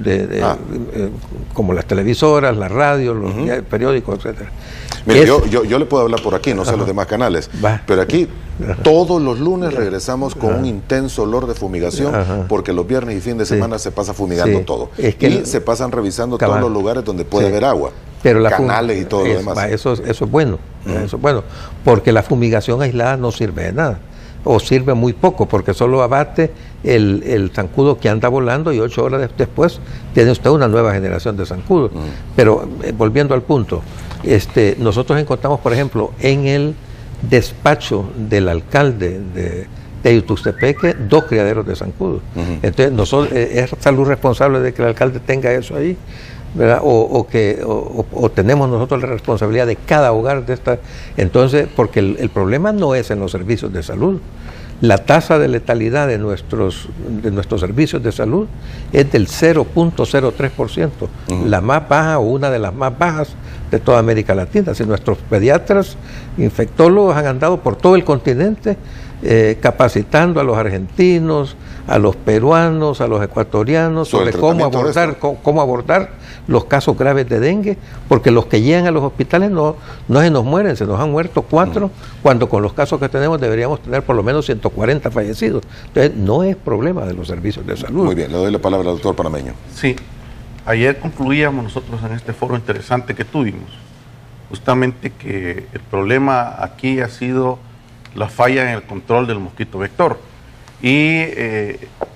Speaker 10: como las televisoras, la radio, los periódicos, etcétera.
Speaker 2: Mire, yo le puedo hablar por aquí, no sé los demás canales, pero aquí todos los lunes regresamos con un intenso olor de fumigación, porque los viernes y fin de semana se pasa fumigando todo. Y se pasan revisando todos los lugares donde puede haber agua, pero canales y todo lo demás. Eso
Speaker 10: es bueno, eso es bueno, porque la fumigación aislada no sirve de nada, o sirve muy poco, porque solo abate el zancudo que anda volando y 8 horas después tiene usted una nueva generación de zancudos. Pero volviendo al punto, nosotros encontramos, por ejemplo, en el despacho del alcalde de Yutuxtepeque 2 criaderos de zancudos. Entonces nosotros, es salud responsable de que el alcalde tenga eso ahí, ¿verdad? O tenemos nosotros la responsabilidad de cada hogar de esta. Entonces, porque el problema no es en los servicios de salud. La tasa de letalidad de nuestros servicios de salud es del 0.03%, la más baja o una de las más bajas de toda América Latina. Si nuestros pediatras, infectólogos han andado por todo el continente capacitando a los argentinos, a los peruanos, a los ecuatorianos sobre cómo abordar los casos graves de dengue, porque los que llegan a los hospitales no se nos mueren, se nos han muerto 4, cuando con los casos que tenemos deberíamos tener por lo menos 140 fallecidos. Entonces no es problema de los servicios de salud.
Speaker 2: Muy bien, le doy la palabra al doctor Panameño.
Speaker 11: Sí, ayer concluíamos nosotros en este foro interesante que tuvimos, justamente que el problema aquí ha sido la falla en el control del mosquito vector. Y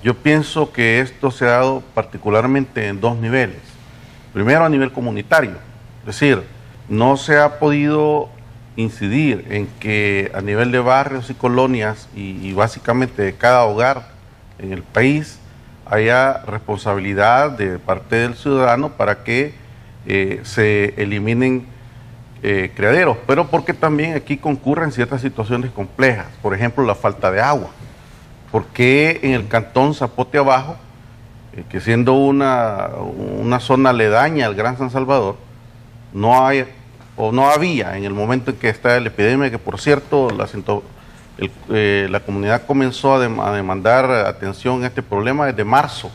Speaker 11: yo pienso que esto se ha dado particularmente en 2 niveles. Primero, a nivel comunitario, es decir, no se ha podido incidir en que a nivel de barrios y colonias y básicamente de cada hogar en el país haya responsabilidad de parte del ciudadano para que se eliminen criaderos, pero porque también aquí concurren ciertas situaciones complejas, por ejemplo la falta de agua, porque en el cantón Zapote Abajo, que siendo una zona aledaña al Gran San Salvador, no había en el momento en que estaba la epidemia, que por cierto la comunidad comenzó a demandar atención a este problema desde marzo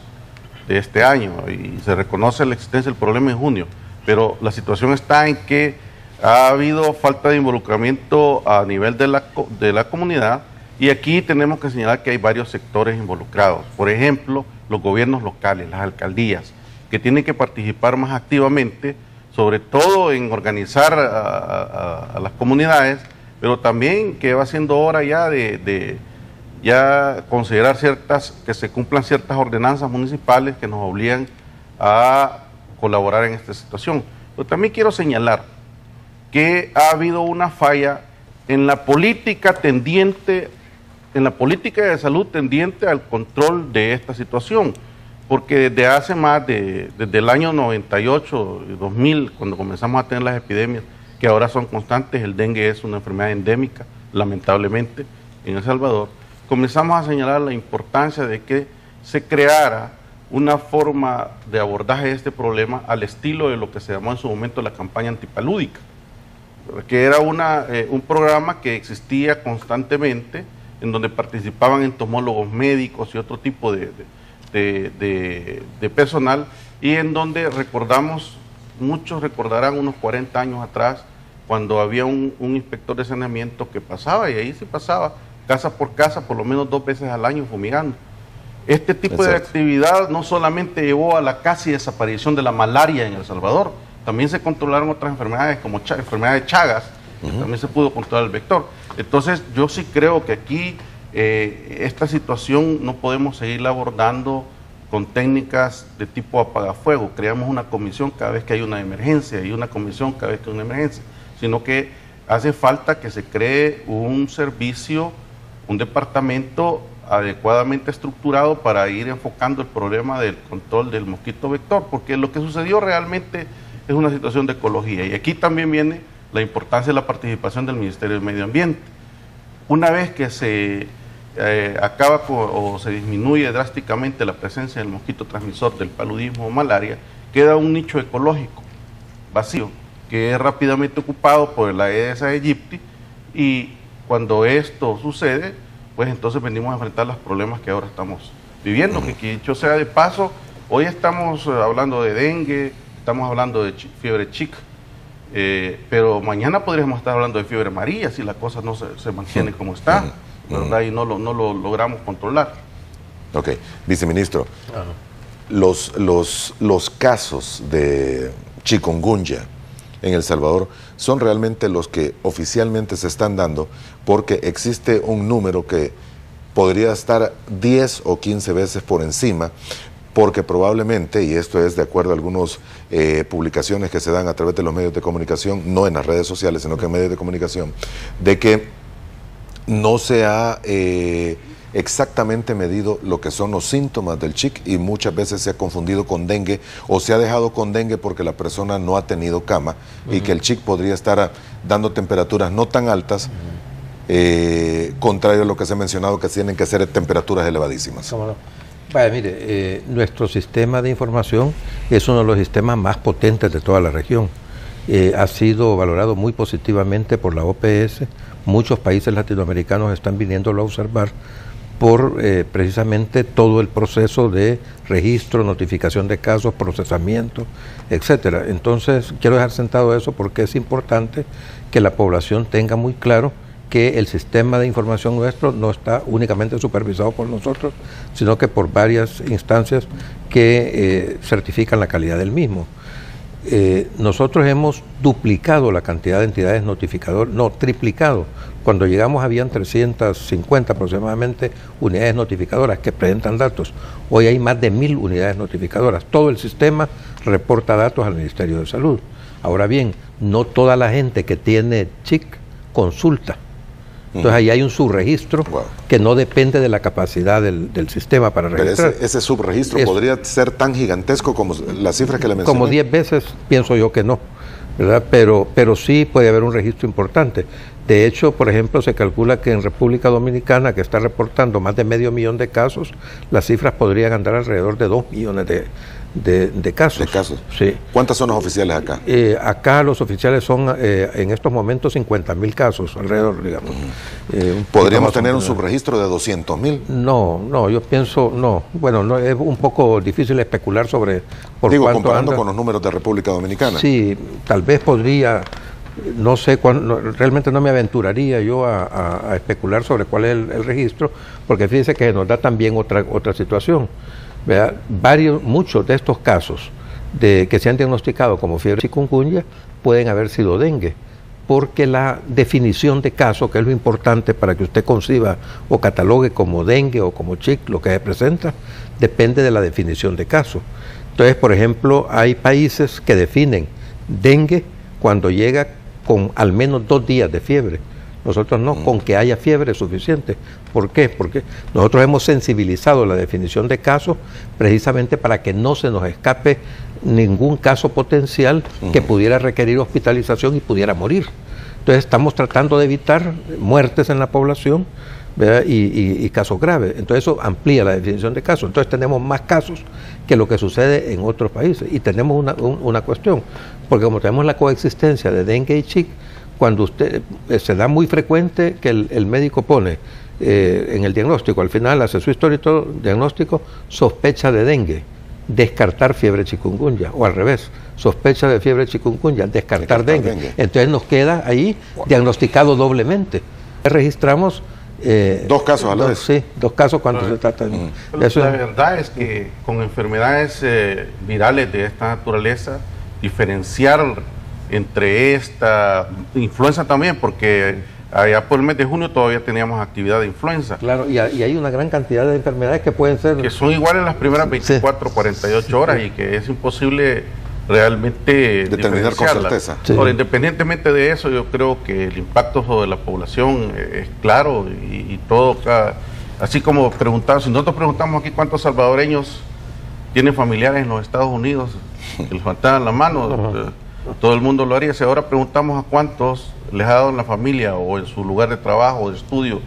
Speaker 11: de este año, y se reconoce la existencia del problema en junio, pero la situación está en que ha habido falta de involucramiento a nivel de la comunidad, y aquí tenemos que señalar que hay varios sectores involucrados. Por ejemplo, los gobiernos locales, las alcaldías, que tienen que participar más activamente, sobre todo en organizar a las comunidades, pero también que va siendo hora ya de ya considerar que se cumplan ciertas ordenanzas municipales que nos obligan a colaborar en esta situación. Pero también quiero señalar que ha habido una falla en la política de salud tendiente al control de esta situación, porque desde hace desde el año 98, 2000, cuando comenzamos a tener las epidemias, que ahora son constantes, el dengue es una enfermedad endémica, lamentablemente, en El Salvador, comenzamos a señalar la importancia de que se creara una forma de abordaje de este problema al estilo de lo que se llamó en su momento la campaña antipalúdica, que era un programa que existía constantemente, en donde participaban entomólogos médicos y otro tipo de personal, y en donde muchos recordarán unos 40 años atrás, cuando había un inspector de saneamiento que pasaba, y ahí se pasaba casa por casa, por lo menos 2 veces al año fumigando. Este tipo de actividad no solamente llevó a la casi desaparición de la malaria en El Salvador, también se controlaron otras enfermedades como enfermedad de Chagas, que también se pudo controlar el vector. Entonces yo sí creo que aquí esta situación no podemos seguirla abordando con técnicas de tipo apagafuego. Creamos una comisión cada vez que hay una emergencia y una comisión cada vez que hay una emergencia, sino que hace falta que se cree un servicio, un departamento adecuadamente estructurado para ir enfocando el problema del control del mosquito vector, porque lo que sucedió realmente es una situación de ecología, y aquí también viene la importancia de la participación del Ministerio del Medio Ambiente. Una vez que se acaba o se disminuye drásticamente la presencia del mosquito transmisor del paludismo o malaria, queda un nicho ecológico vacío, que es rápidamente ocupado por la Aedes aegypti, y cuando esto sucede, pues entonces venimos a enfrentar los problemas que ahora estamos viviendo, que dicho sea de paso, hoy estamos hablando de dengue, estamos hablando de fiebre chica, pero mañana podríamos estar hablando de fiebre amarilla si la cosa no se mantiene como está, ¿verdad? Y no lo logramos controlar.
Speaker 2: Ok, viceministro, los casos de chikungunya en El Salvador son realmente los que oficialmente se están dando, porque existe un número que podría estar 10 o 15 veces por encima, porque probablemente, y esto es de acuerdo a algunas publicaciones que se dan a través de los medios de comunicación, no en las redes sociales, sino que en medios de comunicación, de que no se ha exactamente medido lo que son los síntomas del chic, y muchas veces se ha confundido con dengue, o se ha dejado con dengue porque la persona no ha tenido cama, y que el chic podría estar dando temperaturas no tan altas, contrario a lo que se ha mencionado, que tienen que ser temperaturas elevadísimas.
Speaker 10: ¿Cómo no? Vaya, mire, nuestro sistema de información es uno de los sistemas más potentes de toda la región. Ha sido valorado muy positivamente por la OPS. Muchos países latinoamericanos están viniéndolo a observar por precisamente todo el proceso de registro, notificación de casos, procesamiento, etcétera. Entonces, quiero dejar sentado eso porque es importante que la población tenga muy claro que el sistema de información nuestro no está únicamente supervisado por nosotros, sino que por varias instancias que certifican la calidad del mismo. Nosotros hemos duplicado la cantidad de entidades notificadoras, no, triplicado. Cuando llegamos habían 350 aproximadamente unidades notificadoras que presentan datos. Hoy hay más de 1000 unidades notificadoras. Todo el sistema reporta datos al Ministerio de Salud. Ahora bien, no toda la gente que tiene CHIC consulta. Entonces ahí hay un subregistro que no depende de la capacidad del sistema para registrar.
Speaker 2: Pero ese subregistro podría ser tan gigantesco como las cifras que le mencioné.
Speaker 10: Como 10 veces pienso yo que no, ¿verdad? Pero sí puede haber un registro importante. De hecho, por ejemplo, se calcula que en República Dominicana, que está reportando más de 500,000 de casos, las cifras podrían andar alrededor de 2 millones de casos.
Speaker 2: ¿De casos?
Speaker 10: Sí.
Speaker 2: ¿Cuántas son los oficiales acá?
Speaker 10: Acá los oficiales son en estos momentos 50,000 casos alrededor, digamos.
Speaker 2: ¿Podríamos tener un subregistro de 200,000?
Speaker 10: No, yo pienso, no. Bueno, no, es un poco difícil especular sobre por
Speaker 2: Digo,
Speaker 10: cuánto
Speaker 2: comparando
Speaker 10: anda.
Speaker 2: con los números de República Dominicana.
Speaker 10: Sí, tal vez podría, no sé, realmente no me aventuraría yo a especular sobre cuál es el registro, porque fíjese que nos da también otra situación. Muchos de estos casos que se han diagnosticado como fiebre chikungunya pueden haber sido dengue, porque la definición de caso, que es lo importante para que usted conciba o catalogue como dengue o como chick, lo que se presenta, depende de la definición de caso. Entonces, por ejemplo, hay países que definen dengue cuando llega con al menos 2 días de fiebre. Nosotros no, con que haya fiebre es suficiente. ¿Por qué? Porque nosotros hemos sensibilizado la definición de caso precisamente para que no se nos escape ningún caso potencial que pudiera requerir hospitalización y pudiera morir. Entonces estamos tratando de evitar muertes en la población, ¿verdad? Y casos graves. Entonces eso amplía la definición de casos. Entonces tenemos más casos que lo que sucede en otros países. Y tenemos una cuestión, porque como tenemos la coexistencia de dengue y chick, cuando usted se da muy frecuente que el médico pone en el diagnóstico, al final hace su historia y todo, diagnóstico, sospecha de dengue, descartar fiebre chikungunya, o al revés, sospecha de fiebre chikungunya, descartar dengue. Entonces nos queda ahí diagnosticado doblemente. Registramos
Speaker 2: 2 casos a la vez.
Speaker 10: Sí, 2 casos cuando se trata de
Speaker 11: eso. La verdad es que con enfermedades virales de esta naturaleza, diferenciar entre esta influenza también, porque allá por el mes de junio todavía teníamos actividad de influenza.
Speaker 10: Claro, y hay una gran cantidad de enfermedades que pueden ser...
Speaker 11: que son iguales las primeras 24, 48 horas y que es imposible realmente
Speaker 2: determinar con certeza.
Speaker 11: Ahora, independientemente de eso, yo creo que el impacto sobre la población es claro y todo, así como si nosotros preguntamos aquí cuántos salvadoreños tienen familiares en los Estados Unidos, que les faltaban la mano, todo el mundo lo haría. Si ahora preguntamos a cuántos les ha dado en la familia o en su lugar de trabajo o de estudio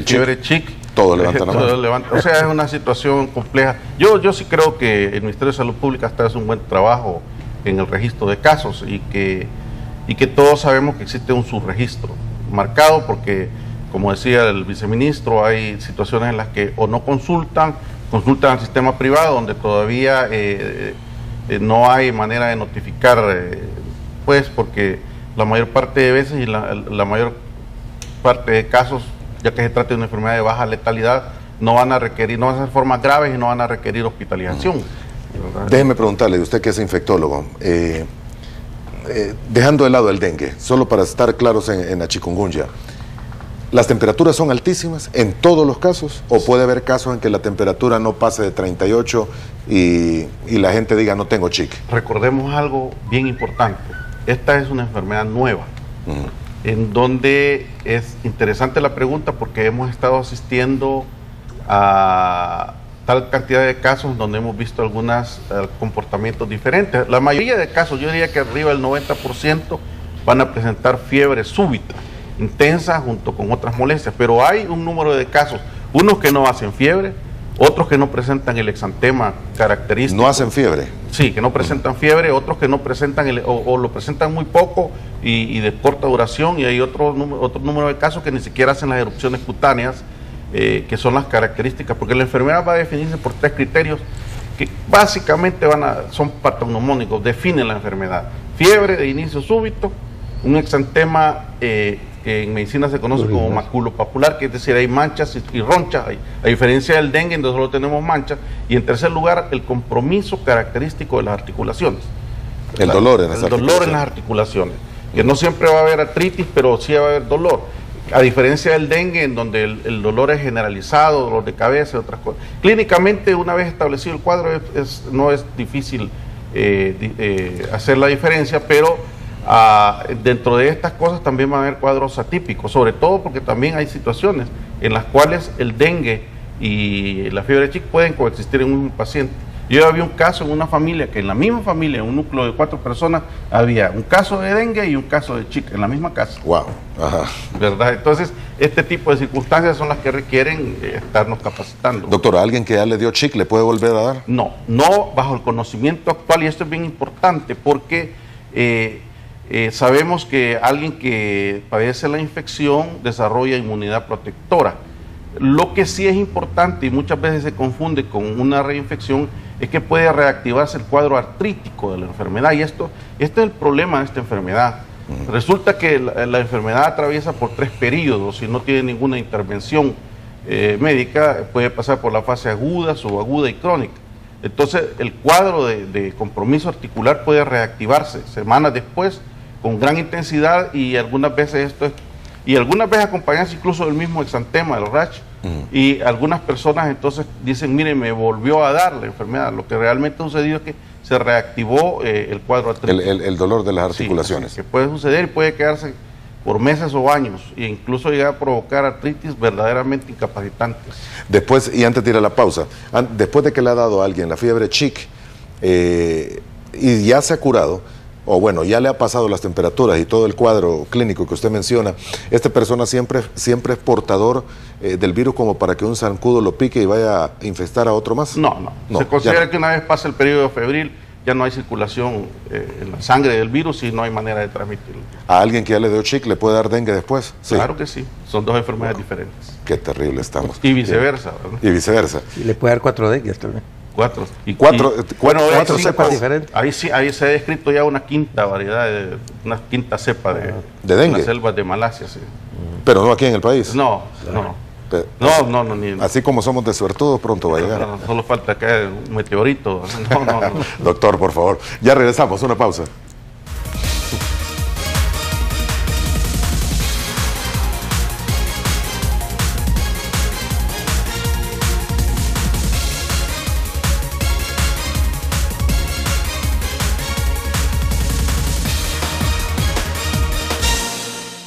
Speaker 11: fiebre chick,
Speaker 2: todo levanta la mano.
Speaker 11: O sea, es una situación compleja. Yo sí creo que el Ministerio de Salud Pública está haciendo un buen trabajo en el registro de casos y que todos sabemos que existe un subregistro marcado, porque, como decía el viceministro, hay situaciones en las que o no consultan al sistema privado, donde todavía no hay manera de notificar, pues porque la mayor parte de veces y la mayor parte de casos, ya que se trata de una enfermedad de baja letalidad, no van a ser formas graves y no van a requerir hospitalización.
Speaker 2: Déjeme preguntarle, usted que es infectólogo, dejando de lado el dengue, solo para estar claros en la chikungunya, ¿las temperaturas son altísimas en todos los casos? ¿O puede haber casos en que la temperatura no pase de 38 y la gente diga no tengo chick?
Speaker 11: Recordemos algo bien importante. Esta es una enfermedad nueva, en donde es interesante la pregunta porque hemos estado asistiendo a tal cantidad de casos donde hemos visto algunos comportamientos diferentes. La mayoría de casos, yo diría que arriba del 90%, van a presentar fiebre súbita, intensa, junto con otras molestias, pero hay un número de casos, unos que no hacen fiebre, otros que no presentan el exantema característico.
Speaker 2: ¿No hacen fiebre?
Speaker 11: Sí, que no presentan fiebre, otros que no presentan o lo presentan muy poco y de corta duración, y hay otro número de casos que ni siquiera hacen las erupciones cutáneas, que son las características, porque la enfermedad va a definirse por 3 criterios que básicamente son patognomónicos, definen la enfermedad: fiebre de inicio súbito, un exantema que en medicina se conoce como maculopapular, que es decir, hay manchas y ronchas, a diferencia del dengue, en donde solo tenemos manchas, y en tercer lugar, el compromiso característico de las articulaciones.
Speaker 2: El dolor en
Speaker 11: las articulaciones, que no siempre va a haber artritis, pero sí va a haber dolor, a diferencia del dengue, en donde el dolor es generalizado, dolor de cabeza y otras cosas. Clínicamente, una vez establecido el cuadro, no es difícil hacer la diferencia, pero dentro de estas cosas también van a haber cuadros atípicos, sobre todo porque también hay situaciones en las cuales el dengue y la fiebre chick pueden coexistir en un paciente. Yo había un caso en una familia, que en la misma familia, en un núcleo de 4 personas, había un caso de dengue y un caso de chick en la misma casa.
Speaker 2: Wow. Ajá.
Speaker 11: ¿Verdad? Entonces, este tipo de circunstancias son las que requieren estarnos capacitando.
Speaker 2: Doctor, ¿a alguien que ya le dio chick le puede volver a dar?
Speaker 11: No bajo el conocimiento actual, y esto es bien importante porque sabemos que alguien que padece la infección desarrolla inmunidad protectora. Lo que sí es importante y muchas veces se confunde con una reinfección es que puede reactivarse el cuadro artrítico de la enfermedad, y este es el problema de esta enfermedad. Resulta que la enfermedad atraviesa por 3 periodos y no tiene ninguna intervención médica. Puede pasar por la fase aguda, subaguda y crónica. Entonces el cuadro de compromiso articular puede reactivarse semanas después con gran intensidad, y algunas veces acompañadas incluso del mismo exantema, del rash, y algunas personas entonces dicen, mire, me volvió a dar la enfermedad. Lo que realmente ha sucedido es que se reactivó el cuadro artrítico.
Speaker 2: El dolor de las articulaciones.
Speaker 11: Sí, que puede suceder y puede quedarse por meses o años, e incluso llegar a provocar artritis verdaderamente incapacitantes.
Speaker 2: Después, y antes de ir a la pausa, después de que le ha dado a alguien la fiebre chic y ya se ha curado, o bueno, ya le ha pasado las temperaturas y todo el cuadro clínico que usted menciona, esta persona siempre es portador del virus como para que un zancudo lo pique y vaya a infestar a otro más?
Speaker 11: No. Se considera que una vez pasa el periodo febril, ya no hay circulación en la sangre del virus y no hay manera de transmitirlo.
Speaker 2: ¿A alguien que ya le dio chic le puede dar dengue después?
Speaker 11: Sí. Claro que sí, son dos enfermedades diferentes.
Speaker 2: Qué terrible estamos.
Speaker 11: Y viceversa, ¿verdad?
Speaker 2: Y viceversa.
Speaker 10: Y le puede dar 4 dengues también.
Speaker 11: Cuatro
Speaker 10: cepas diferentes.
Speaker 11: Ahí se ha descrito ya una quinta variedad, una quinta cepa de
Speaker 2: dengue.
Speaker 11: Las selvas de Malasia, sí.
Speaker 2: Pero no aquí en el país.
Speaker 11: No.
Speaker 2: Así como somos de suertudos, pronto va a llegar.
Speaker 11: No, solo falta caer un meteorito. No.
Speaker 2: Doctor, por favor. Ya regresamos, una pausa.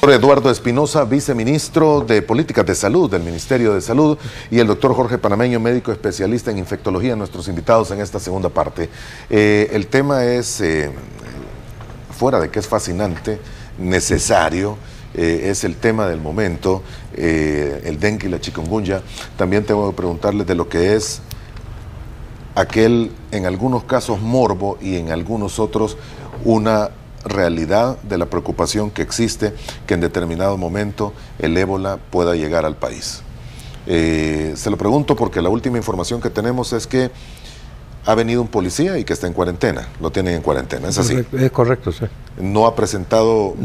Speaker 2: Eduardo Espinosa, viceministro de Políticas de Salud del Ministerio de Salud, y el doctor Jorge Panameño, médico especialista en infectología, nuestros invitados en esta segunda parte. El tema es, fuera de que es fascinante, necesario, es el tema del momento, el dengue y la chikungunya. También tengo que preguntarles de lo que es aquel, en algunos casos, morbo y en algunos otros una realidad de la preocupación que existe que en determinado momento el ébola pueda llegar al país. Se lo pregunto porque la última información que tenemos es que ha venido un policía y que está en cuarentena, lo tienen en cuarentena, ¿es así?
Speaker 10: Es correcto, sí.
Speaker 2: ¿No ha presentado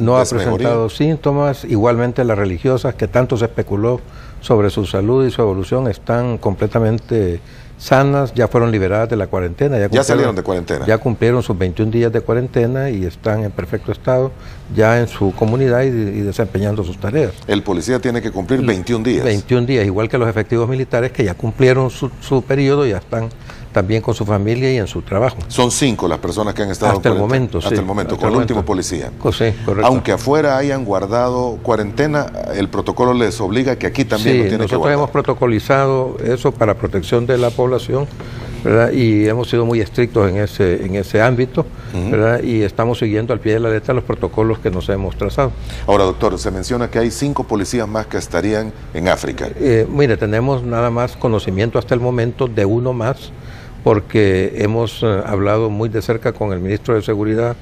Speaker 10: síntomas? Igualmente las religiosas que tanto se especuló sobre su salud y su evolución están completamente sanas, ya fueron liberadas de la cuarentena.
Speaker 2: Ya salieron de cuarentena.
Speaker 10: Ya cumplieron sus 21 días de cuarentena y están en perfecto estado ya en su comunidad y desempeñando sus tareas.
Speaker 2: El policía tiene que cumplir 21 días.
Speaker 10: 21 días, igual que los efectivos militares que ya cumplieron su periodo y ya están también con su familia y en su trabajo.
Speaker 2: Son 5 las personas que han estado
Speaker 10: hasta el momento,
Speaker 2: hasta el momento, con el último policía.
Speaker 10: Sí, correcto.
Speaker 2: Aunque afuera hayan guardado cuarentena, el protocolo les obliga a que aquí también lo tienen que guardar.
Speaker 10: Nosotros hemos protocolizado eso para protección de la población, ¿verdad? Y hemos sido muy estrictos en ese ámbito, ¿verdad? Y estamos siguiendo al pie de la letra los protocolos que nos hemos trazado.
Speaker 2: Ahora, doctor, se menciona que hay 5 policías más que estarían en África.
Speaker 10: Mire, tenemos nada más conocimiento hasta el momento de uno más, porque hemos hablado muy de cerca con el ministro de Seguridad,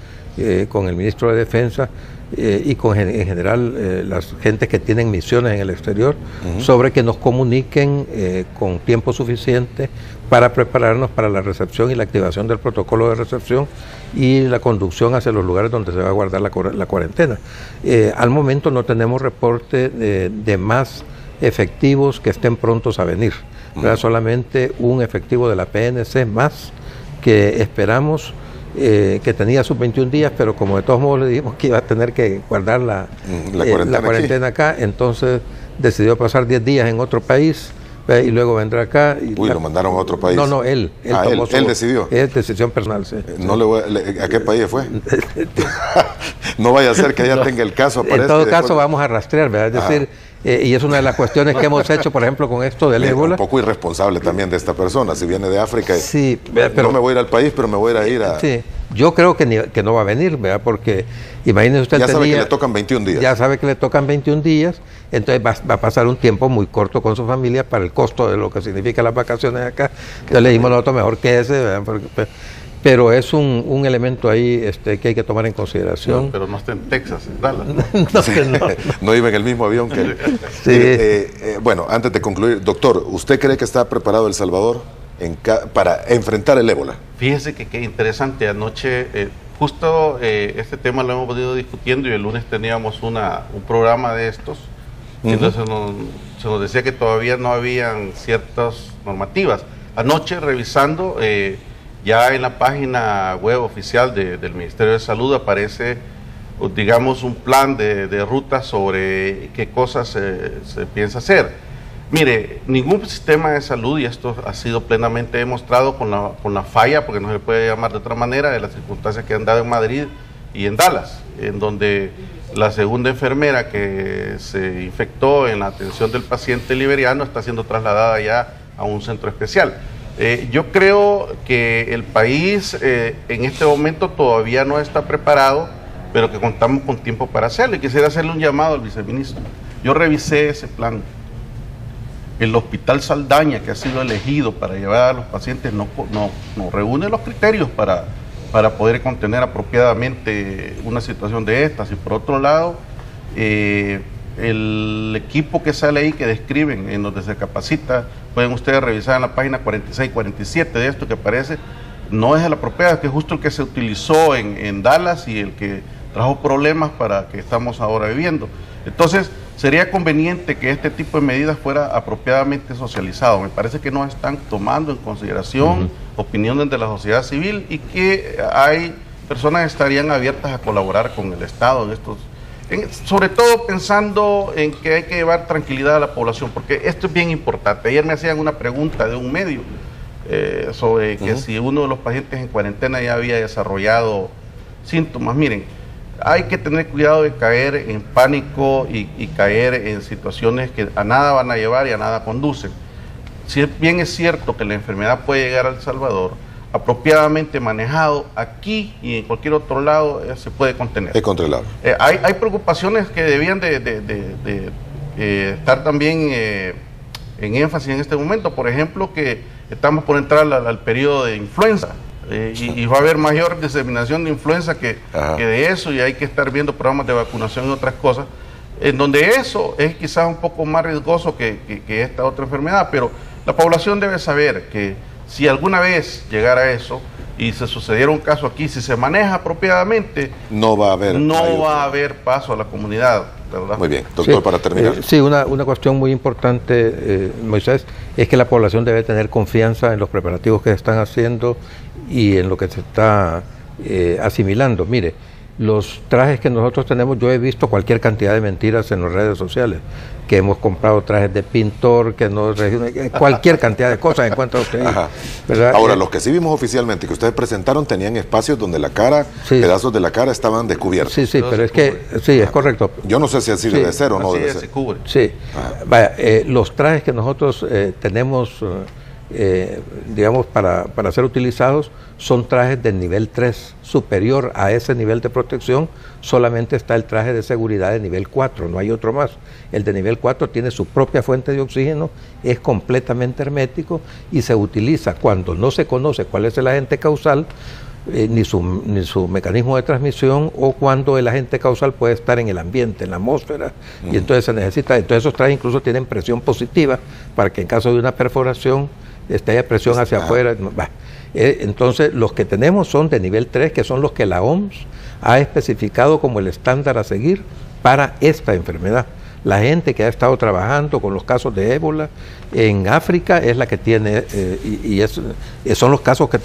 Speaker 10: con el ministro de Defensa y con en general las gentes que tienen misiones en el exterior, sobre que nos comuniquen con tiempo suficiente para prepararnos para la recepción y la activación del protocolo de recepción y la conducción hacia los lugares donde se va a guardar la cuarentena. Al momento no tenemos reporte de más efectivos que estén prontos a venir. Solamente un efectivo de la PNC más que esperamos, que tenía sus 21 días, pero como de todos modos le dijimos que iba a tener que guardar la cuarentena acá, entonces decidió pasar 10 días en otro país y luego vendrá acá.
Speaker 2: Lo mandaron a otro país.
Speaker 10: No, él
Speaker 2: decidió.
Speaker 10: Es decisión personal, sí.
Speaker 2: ¿A qué país fue? No vaya a ser que allá tenga el caso.
Speaker 10: En todo caso vamos a rastrear, ¿verdad? Es decir, y es una de las cuestiones que hemos hecho, por ejemplo, con esto del ébola.
Speaker 2: Un poco irresponsable también de esta persona, si viene de África.
Speaker 10: Sí,
Speaker 2: pero no me voy a ir al país, pero me voy a ir a...
Speaker 10: Sí, yo creo que no va a venir, ¿verdad? Porque imagínese usted...
Speaker 2: Ya sabe que le tocan 21 días.
Speaker 10: Ya sabe que le tocan 21 días, entonces va a pasar un tiempo muy corto con su familia para el costo de lo que significa las vacaciones acá. Entonces le dijimos nosotros mejor que ese, ¿verdad? Pero es un elemento ahí que hay que tomar en consideración.
Speaker 11: No, pero no está en Texas, en Dallas.
Speaker 2: No iba en el mismo avión que él.
Speaker 10: Sí.
Speaker 2: Bueno, antes de concluir, doctor, ¿usted cree que está preparado El Salvador para enfrentar el ébola?
Speaker 11: Fíjese que qué interesante. Anoche, justo este tema lo hemos venido discutiendo y el lunes teníamos un programa de estos. Entonces se nos decía que todavía no habían ciertas normativas. anoche revisando, ya en la página web oficial del Ministerio de Salud aparece, digamos, un plan de ruta sobre qué cosas se piensa hacer. Mire, ningún sistema de salud, y esto ha sido plenamente demostrado con la falla, porque no se puede llamar de otra manera, de las circunstancias que han dado en Madrid y en Dallas, en donde la segunda enfermera que se infectó en la atención del paciente liberiano está siendo trasladada ya a un centro especial. Yo creo que el país en este momento todavía no está preparado, pero que contamos con tiempo para hacerlo. Y quisiera hacerle un llamado al viceministro. Yo revisé ese plan. El Hospital Saldaña, que ha sido elegido para llevar a los pacientes, no reúne los criterios para poder contener apropiadamente una situación de estas. Y por otro lado, el equipo que sale ahí, que describen en donde se capacita, pueden ustedes revisar en la página 46, 47 de esto que aparece, no es el apropiado, que es justo el que se utilizó en Dallas y el que trajo problemas para que estamos ahora viviendo. Entonces, sería conveniente que este tipo de medidas fuera apropiadamente socializado. Me parece que no están tomando en consideración opiniones de la sociedad civil y que hay personas que estarían abiertas a colaborar con el Estado en estos, sobre todo pensando en que hay que llevar tranquilidad a la población, porque esto es bien importante. Ayer me hacían una pregunta de un medio sobre que si uno de los pacientes en cuarentena ya había desarrollado síntomas. Miren, hay que tener cuidado de caer en pánico y caer en situaciones que a nada van a llevar y a nada conducen. Si bien es cierto que la enfermedad puede llegar a El Salvador, apropiadamente manejado aquí y en cualquier otro lado se puede contener.
Speaker 2: Es controlable.
Speaker 11: Hay preocupaciones que debían estar también en énfasis en este momento. Por ejemplo, que estamos por entrar al periodo de influenza. Y va a haber mayor diseminación de influenza que de eso, y hay que estar viendo programas de vacunación y otras cosas, en donde eso es quizás un poco más riesgoso que esta otra enfermedad, pero la población debe saber que si alguna vez llegara eso y se sucediera un caso aquí, si se maneja apropiadamente, no va a haber paso a la comunidad, ¿verdad?
Speaker 2: Muy bien, doctor, para terminar.
Speaker 10: Sí, una cuestión muy importante, Moisés, es que la población debe tener confianza en los preparativos que se están haciendo y en lo que se está asimilando. Mire, los trajes que nosotros tenemos, yo he visto cualquier cantidad de mentiras en las redes sociales, que hemos comprado trajes de pintor, que no, cualquier cantidad de cosas encuentra usted ahí, ¿verdad?
Speaker 2: Ahora, los que sí vimos oficialmente, que ustedes presentaron, tenían espacios donde la cara, pedazos de la cara estaban descubiertos.
Speaker 10: Sí, pero es que, es correcto.
Speaker 2: Yo no sé si así debe ser o no debe ser.
Speaker 11: Se cubre.
Speaker 10: Sí, vaya, los trajes que nosotros tenemos, digamos, para ser utilizados, son trajes del nivel 3. Superior a ese nivel de protección solamente está el traje de seguridad de nivel 4, no hay otro más. El de nivel 4 tiene su propia fuente de oxígeno, es completamente hermético y se utiliza cuando no se conoce cuál es el agente causal, ni su mecanismo de transmisión, o cuando el agente causal puede estar en el ambiente, en la atmósfera, y entonces se necesita. Entonces esos trajes incluso tienen presión positiva para que en caso de una perforación haya presión hacia afuera. Entonces los que tenemos son de nivel 3, que son los que la OMS ha especificado como el estándar a seguir para esta enfermedad. La gente que ha estado trabajando con los casos de ébola en África es la que tiene, son los casos que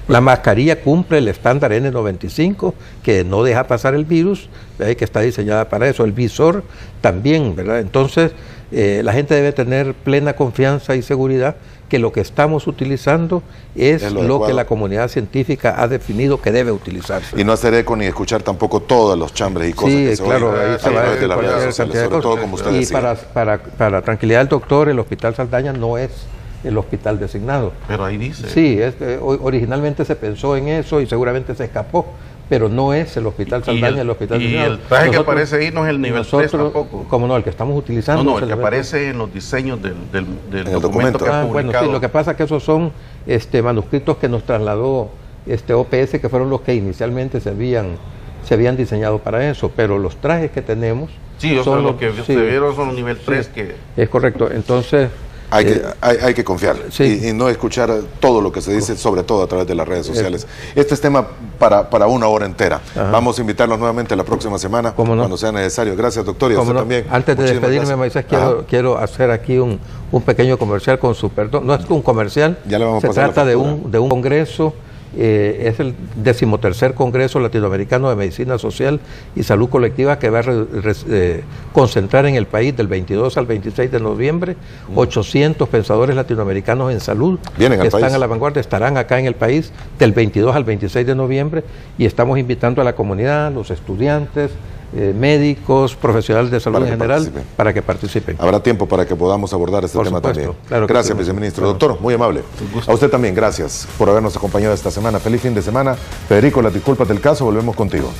Speaker 10: la mascarilla cumple el estándar N95, que no deja pasar el virus, que está diseñada para eso. El visor también, ¿verdad? Entonces, la gente debe tener plena confianza y seguridad que lo que estamos utilizando es lo que la comunidad científica ha definido que debe utilizarse.
Speaker 2: Y no hacer eco ni escuchar tampoco todos los chambres y cosas que se
Speaker 10: claro,
Speaker 2: oyen
Speaker 10: ahí se va a
Speaker 2: de la vida social, sobre todo como usted decía.
Speaker 10: Y para tranquilidad del doctor, el Hospital Saldaña no es el hospital designado.
Speaker 11: Pero ahí dice.
Speaker 10: Sí, originalmente se pensó en eso y seguramente se escapó, pero no es el Hospital Saldaña el hospital designado.
Speaker 11: Y el traje que aparece ahí no es el nivel 3 tampoco.
Speaker 10: ¿Cómo no? El que estamos utilizando.
Speaker 11: No, el que aparece en los diseños del documento que ha publicado.
Speaker 10: Bueno, sí, lo que pasa es que esos son manuscritos que nos trasladó OPS, que fueron los que inicialmente se habían diseñado para eso, pero los trajes que tenemos...
Speaker 11: Sí, son los que se vieron son los nivel 3 que...
Speaker 10: Es correcto, entonces...
Speaker 2: Hay que confiar y no escuchar todo lo que se dice, sobre todo a través de las redes sociales. Este es tema para una hora entera. Vamos a invitarlos nuevamente la próxima semana cuando sea necesario. Gracias, doctor, y a usted también.
Speaker 10: Antes de despedirme, Moisés, quiero hacer aquí un pequeño comercial con su perdón. No es un comercial, se trata de un congreso. Es el 13º Congreso Latinoamericano de Medicina Social y Salud Colectiva, que va a concentrar en el país del 22 al 26 de noviembre 800 pensadores latinoamericanos en salud que están a la vanguardia, estarán acá en el país del 22 al 26 de noviembre, y estamos invitando a la comunidad, los estudiantes, médicos, profesionales de salud en general, para que participen.
Speaker 2: Habrá tiempo para que podamos abordar este tema también. Claro, gracias, viceministro. Doctor, muy amable. A usted también, gracias por habernos acompañado esta semana. Feliz fin de semana. Federico, las disculpas del caso, volvemos contigo.